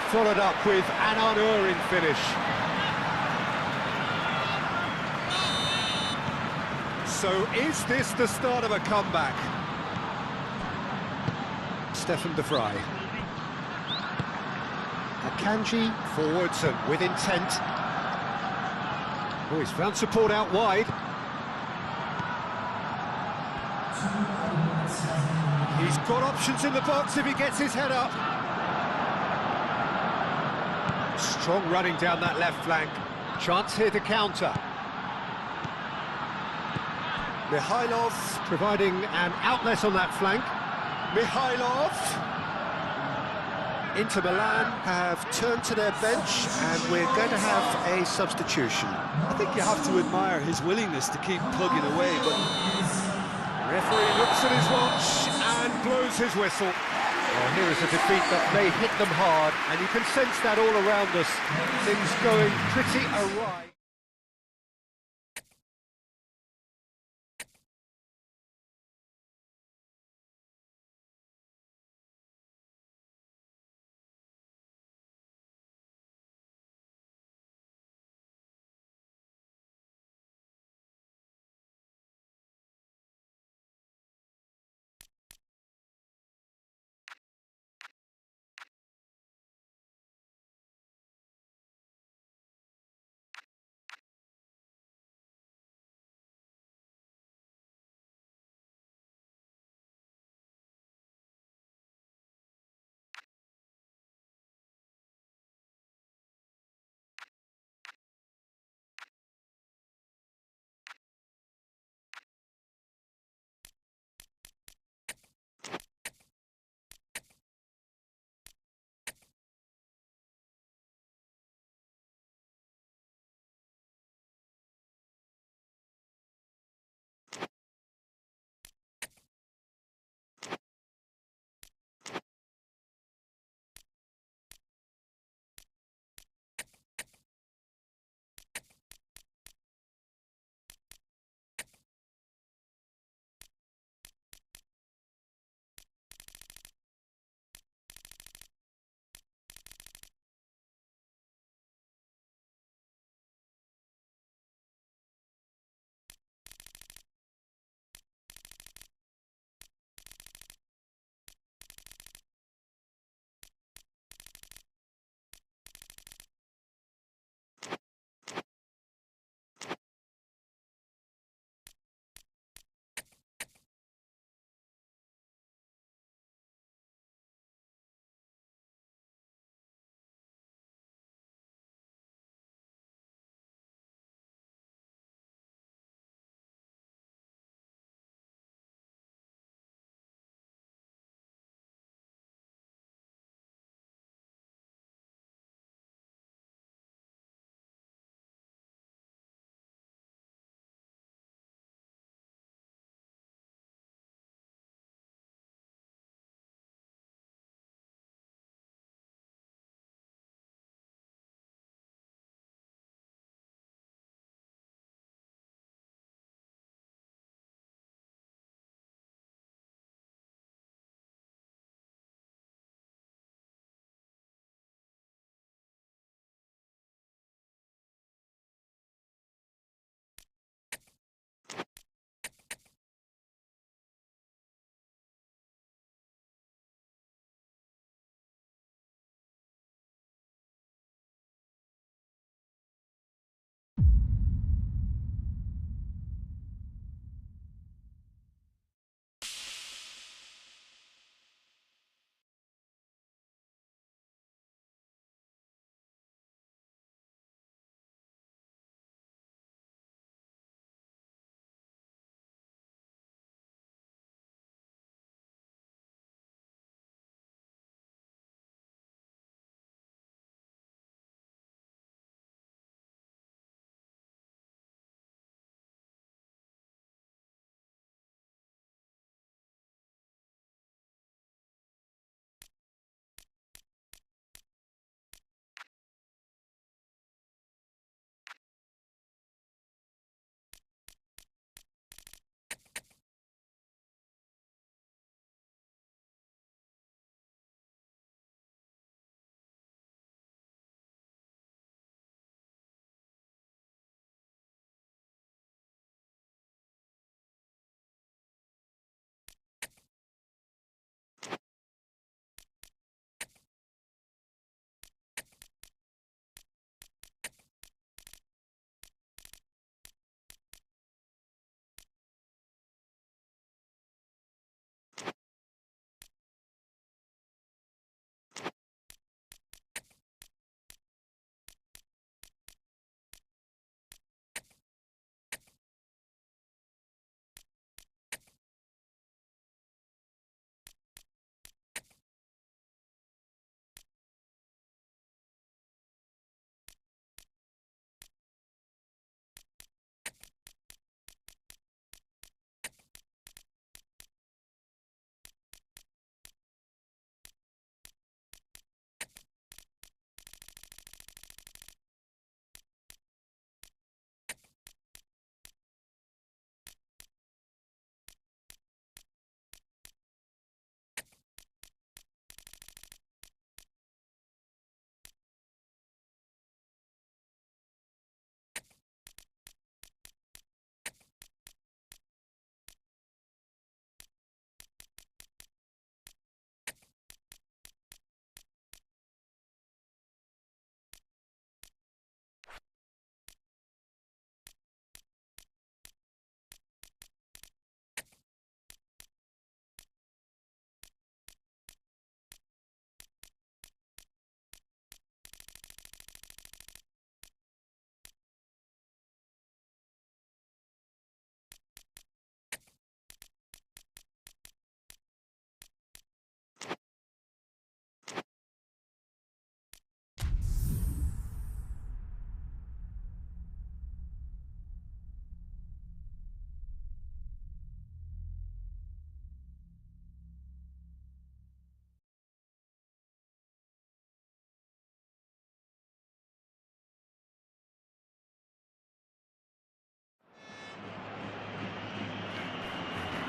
followed up with an unerring finish. So is this the start of a comeback? Stefan de Vrij. Akanji forwards and with intent. Oh, he's found support out wide. He's got options in the box if he gets his head up. Strong running down that left flank. Chance here to counter. Mikhailov providing an outlet on that flank. Mikhailov. Inter Milan have turned to their bench, and we're going to have a substitution. I think you have to admire his willingness to keep plugging away, but... Referee looks at his watch and blows his whistle. Well, here is a defeat that may hit them hard, and you can sense that all around us. Things going pretty awry.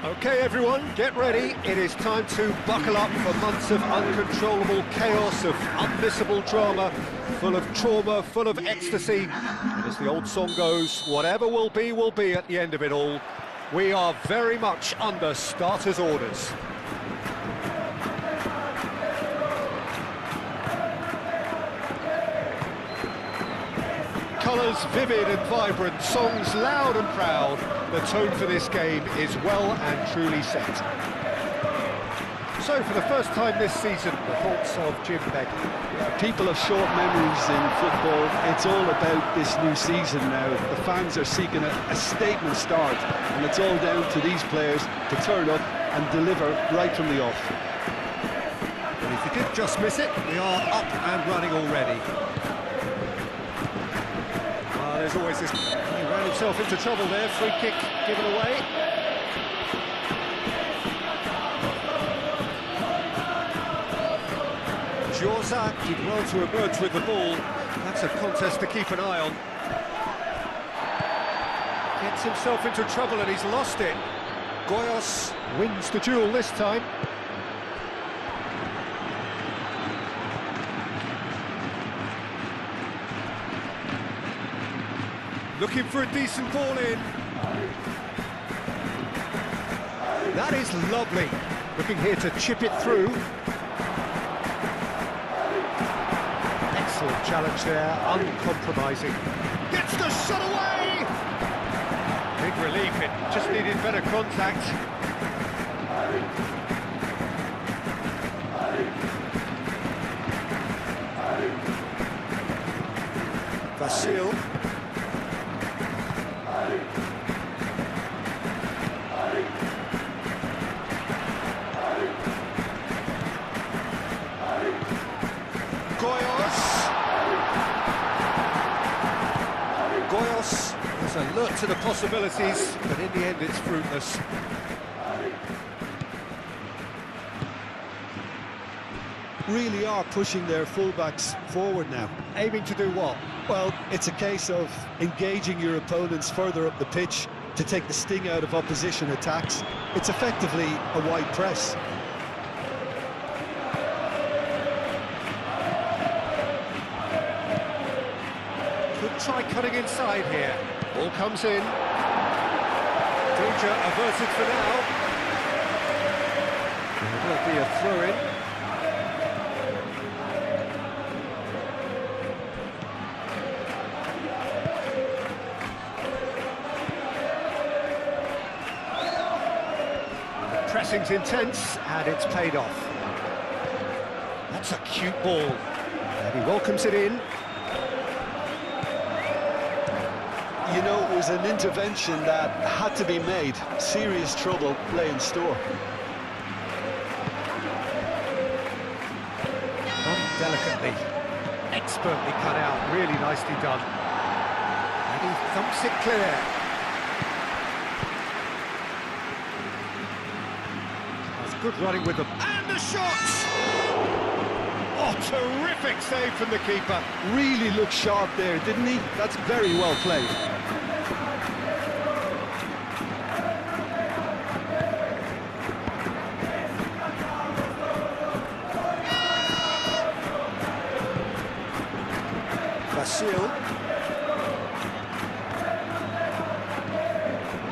Okay, everyone, get ready. It is time to buckle up for months of uncontrollable chaos, of unmissable drama, full of trauma, full of ecstasy. And as the old song goes, whatever will be at the end of it all. We are very much under starters' orders. Colours vivid and vibrant, songs loud and proud. The tone for this game is well and truly set. So, for the first time this season, the thoughts of Jim Begley. People have short memories in football. It's all about this new season now. The fans are seeking a statement start, and it's all down to these players to turn up and deliver right from the off. And if you did just miss it, we are up and running already. There's always this... He ran himself into trouble there, free kick given away. Jorza did well to emerge with the ball. That's a contest to keep an eye on. Gets himself into trouble and he's lost it. Goyos wins the duel this time. Looking for a decent ball in. That is lovely. Looking here to chip it through. Excellent challenge there, uncompromising. Gets the shot away! Big relief, it just needed better contact. Vasil. Goyos is alert to the possibilities, but in the end it's fruitless. Really are pushing their fullbacks forward now. Aiming to do what? Well, it's a case of engaging your opponents further up the pitch to take the sting out of opposition attacks. It's effectively a wide press. Could try cutting inside here. Ball comes in. Danger averted for now. There will be a throw-in. Pressing's intense, and it's paid off. That's a cute ball. And he welcomes it in. You know, it was an intervention that had to be made. Serious trouble lay in store. Done delicately. Expertly cut out. Really nicely done. And he thumps it clear. Good running with them. And the shot! Oh, terrific save from the keeper. Really looked sharp there, didn't he? That's very well played. Vasil.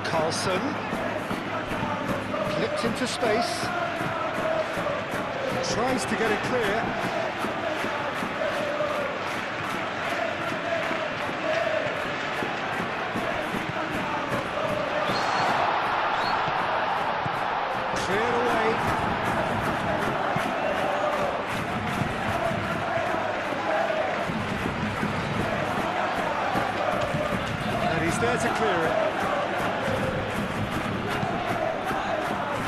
Carlson. Clipped into space. Tries to get it clear. Cleared away. And he's there to clear it.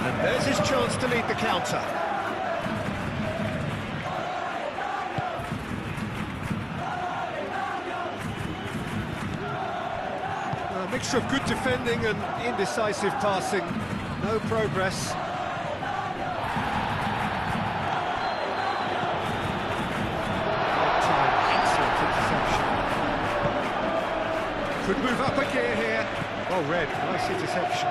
And there's his chance to lead the counter. A mixture of good defending and indecisive passing. No progress. Time, excellent interception. Could move up a gear here. Well read, nice interception.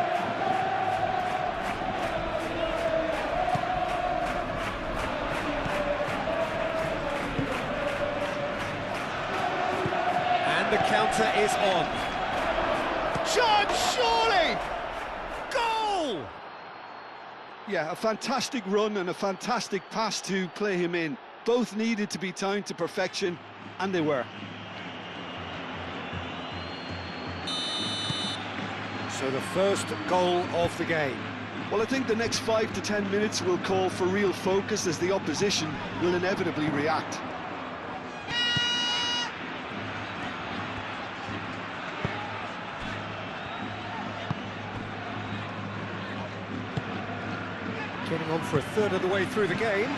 counter is on. Chance, surely! Goal! Yeah, a fantastic run and a fantastic pass to play him in. Both needed to be timed to perfection, and they were. So the first goal of the game. Well, I think the next 5 to 10 minutes will call for real focus as the opposition will inevitably react. Getting on for a third of the way through the game.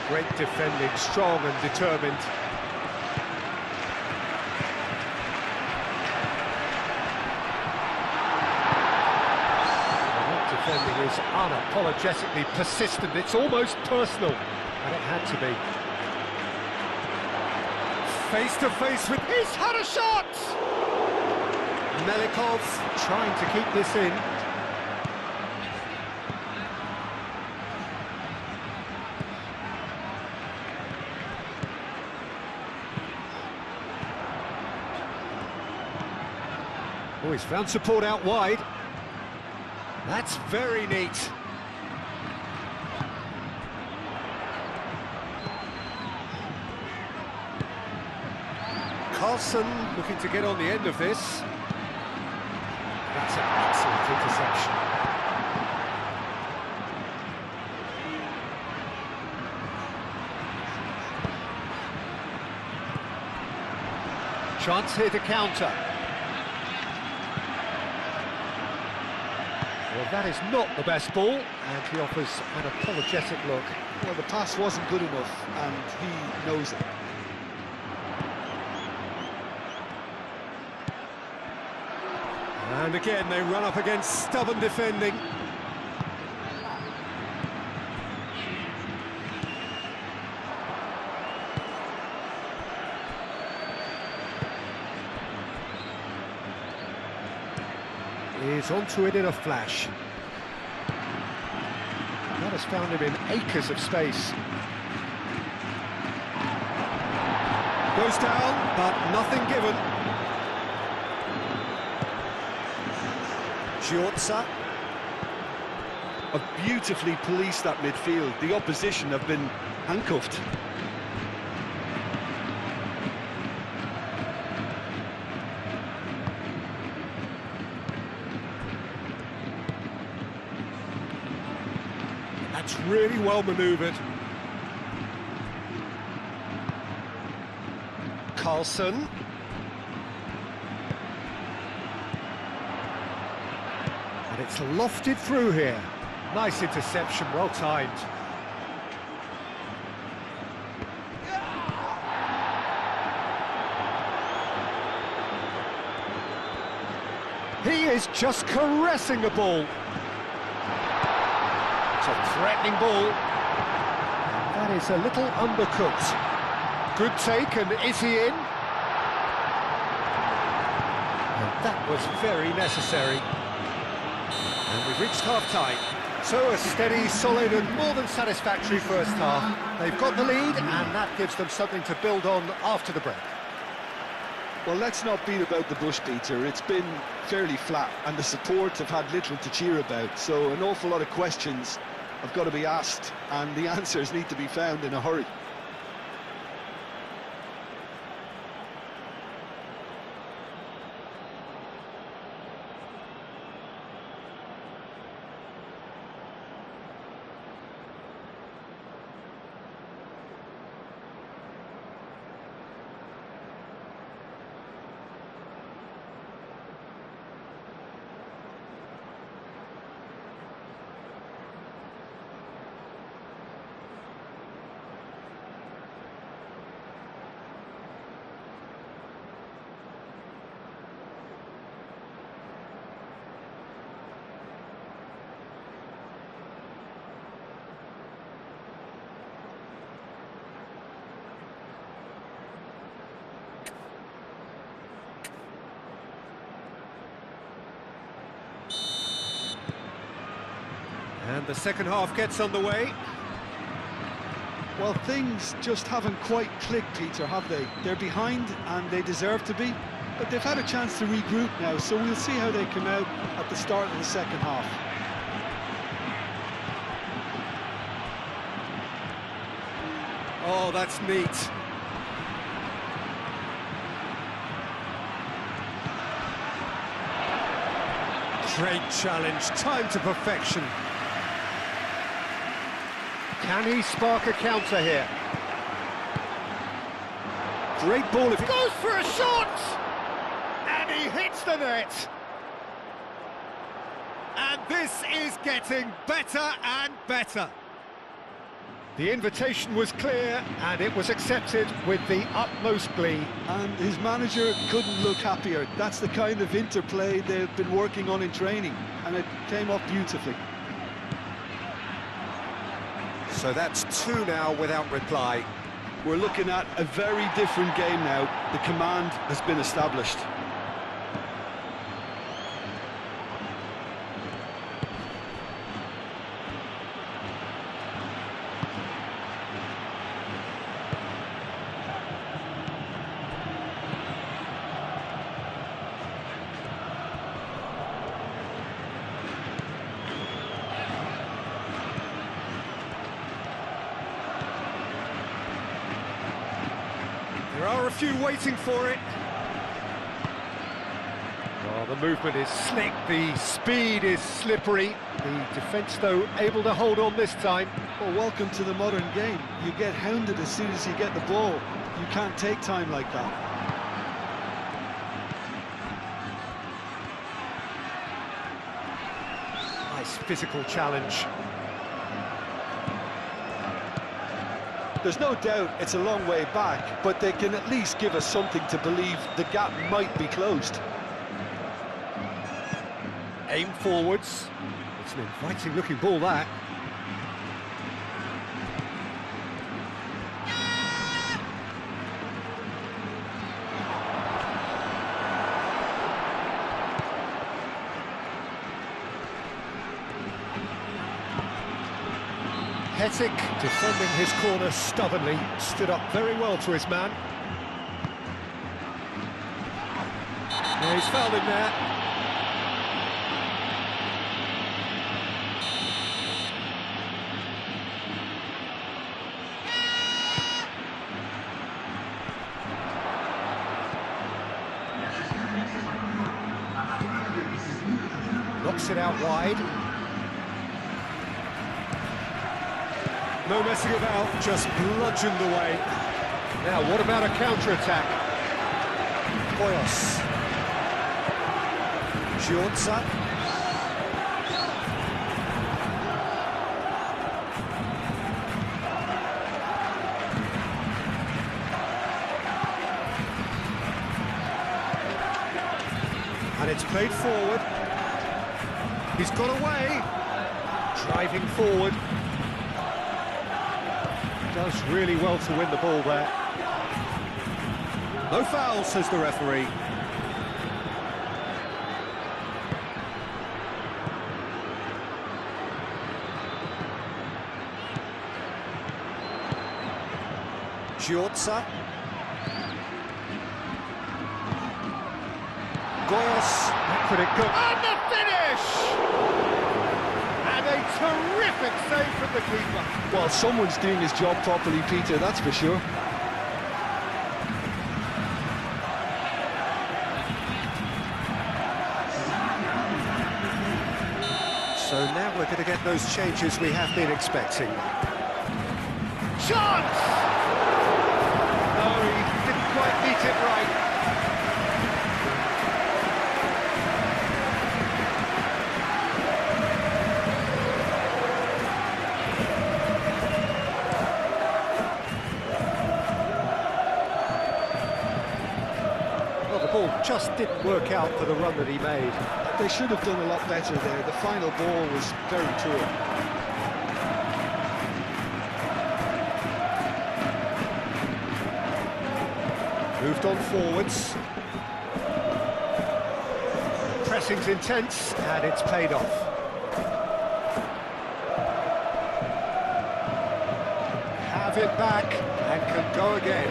Great defending, strong and determined. Defending is unapologetically persistent. It's almost personal, and it had to be. Face to face with... He's had a shot! Melikov trying to keep this in. Oh, he's found support out wide. That's very neat. Carlson looking to get on the end of this. That's an excellent interception. Chance here to counter. Well, that is not the best ball, and he offers an apologetic look. Well, the pass wasn't good enough, and he knows it. And again, they run up against stubborn defending. Is onto it in a flash. That has found him in acres of space. Goes down, but nothing given. Giorza. Have beautifully policed that midfield. The opposition have been handcuffed. That's really well manoeuvred. Carlson. And it's lofted through here. Nice interception, well timed. He is just caressing the ball. It's a threatening ball. That is a little undercooked. Good take, and is he in? And that was very necessary. And we've reached half-time. So a steady, solid and more than satisfactory first half. They've got the lead, and that gives them something to build on after the break. Well, let's not beat about the bush, Peter. It's been fairly flat, and the support have had little to cheer about. So an awful lot of questions have got to be asked, and the answers need to be found in a hurry. And the second half gets underway. Well, things just haven't quite clicked, Peter, have they? They're behind and they deserve to be, but they've had a chance to regroup now, so we'll see how they come out at the start of the second half. Oh, that's neat. Great challenge, time to perfection. Can he spark a counter here? Great ball, if he goes for a shot! And he hits the net! And this is getting better and better. The invitation was clear, and it was accepted with the utmost glee. And his manager couldn't look happier. That's the kind of interplay they've been working on in training, and it came off beautifully. So that's two now without reply. We're looking at a very different game now. The command has been established. There are a few waiting for it. Oh, the movement is slick, the speed is slippery. The defence, though, able to hold on this time. Well, welcome to the modern game. You get hounded as soon as you get the ball. You can't take time like that. Nice physical challenge. There's no doubt it's a long way back, but they can at least give us something to believe the gap might be closed. Aim forwards. It's an inviting looking ball, that. Hetic, defending his corner stubbornly, stood up very well to his man. Yeah, he's fouled him there. Knocks it out wide. No messing about, just bludgeoned away. Now, what about a counter-attack? Koyos. Giorza. And it's played forward. He's got away. Driving forward. Does really well to win the ball there. No foul, says the referee. Giorza. Goyos. That could it go? And the finish! And a terrific save from the keeper. Well, someone's doing his job properly, Peter, that's for sure. So now we're going to get those changes we have been expecting. Chance! No, he didn't quite beat it right. Well, the ball just didn't work out for the run that he made. They should have done a lot better there. The final ball was very poor. Moved on forwards. Pressing's intense, and it's paid off. How have it back and can go again.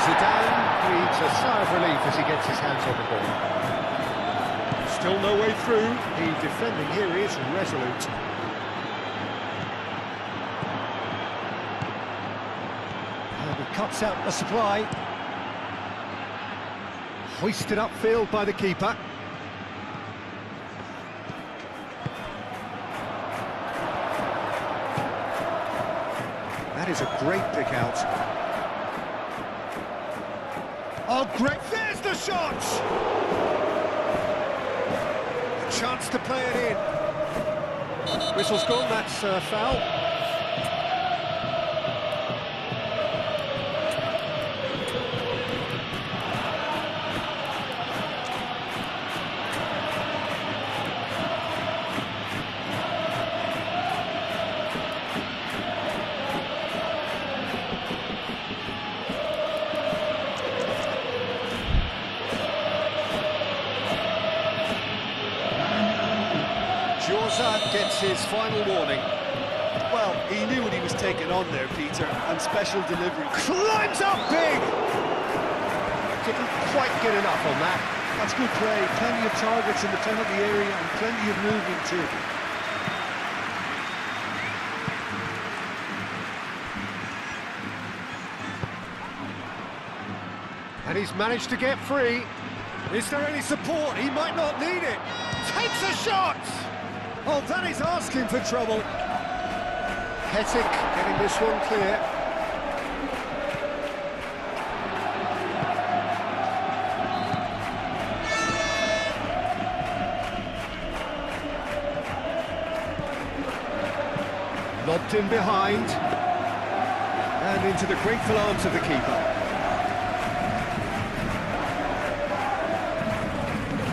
Zidane breathes a sigh of relief as he gets his hands on the ball. Still no way through. The defending here is resolute. And he cuts out the supply. Hoisted upfield by the keeper. That is a great pick out. Oh, great! There's the shot! A chance to play it in. Whistle's gone, that's a foul. Gets his final warning. Well, he knew what he was taking on there, Peter, and special delivery. Climbs up big! Didn't quite get enough on that. That's good play. Plenty of targets in the penalty area and plenty of movement too. And he's managed to get free. Is there any support? He might not need it. Takes a shot! Oh, that is asking for trouble. Hetic getting this one clear. Lobbed in behind. And into the grateful arms of the keeper.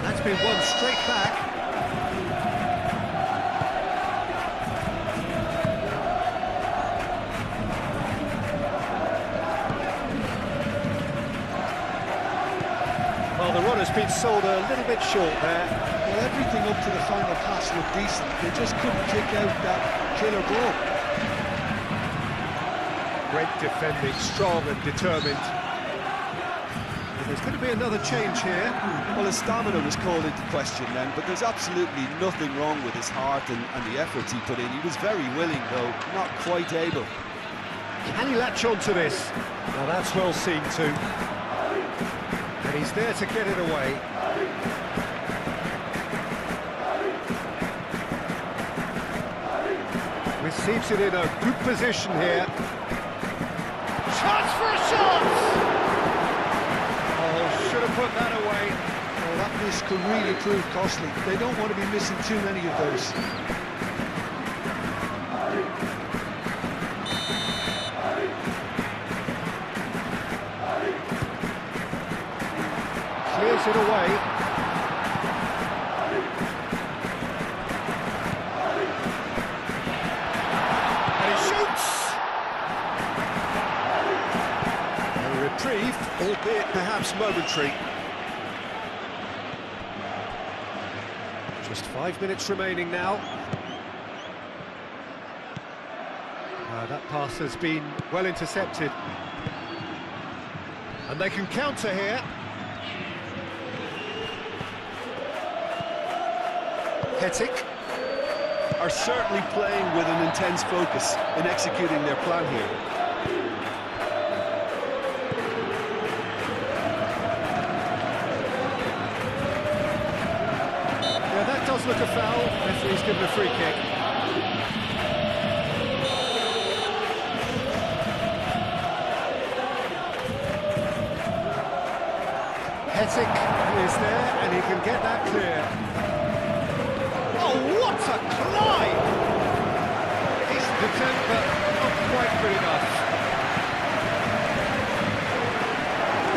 That's been won straight back. Well, the run has been sold a little bit short there. Well, everything up to the final pass looked decent. They just couldn't kick out that killer ball. Great defending, strong and determined. And there's going to be another change here. Well, his stamina was called into question then, but there's absolutely nothing wrong with his heart and the efforts he put in. He was very willing, though, not quite able. Can he latch on to this? Now, that's well seen too. And he's there to get it away. Receives it in a good position here. Chance for a shot! Oh, should have put that away. Well, that miss could really prove costly. They don't want to be missing too many of those. Clears it away. And he shoots! A reprieve, albeit perhaps momentary. Just 5 minutes remaining now. That pass has been well intercepted. And they can counter here. Hetic are certainly playing with an intense focus in executing their plan here. Yeah, that does look a foul. Referee's given a free kick. Hetic is there, and he can get that clear. Oh, what a climb! Decent attempt, but not quite good enough.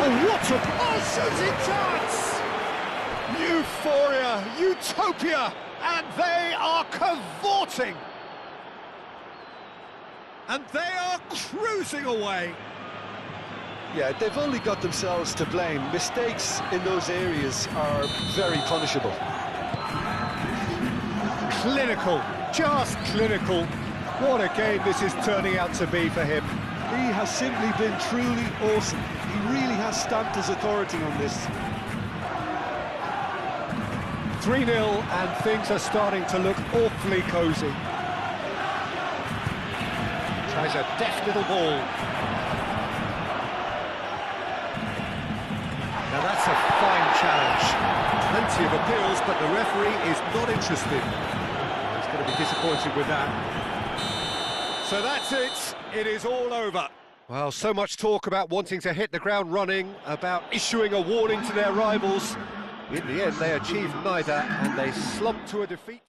Oh, what a shooting chance! Euphoria, utopia, and they are cavorting. And they are cruising away. Yeah, they've only got themselves to blame. Mistakes in those areas are very punishable. Clinical. just clinical. What a game this is turning out to be for him. He has simply been truly awesome. He really has stamped his authority on this. 3-0 and things are starting to look awfully cosy. Tries a deft little ball. Now that's a fine challenge. Plenty of appeals, but the referee is not interested. He's going to be disappointed with that. So that's it. It is all over. Well, so much talk about wanting to hit the ground running, about issuing a warning to their rivals. In the end, they achieved neither, and they slumped to a defeat.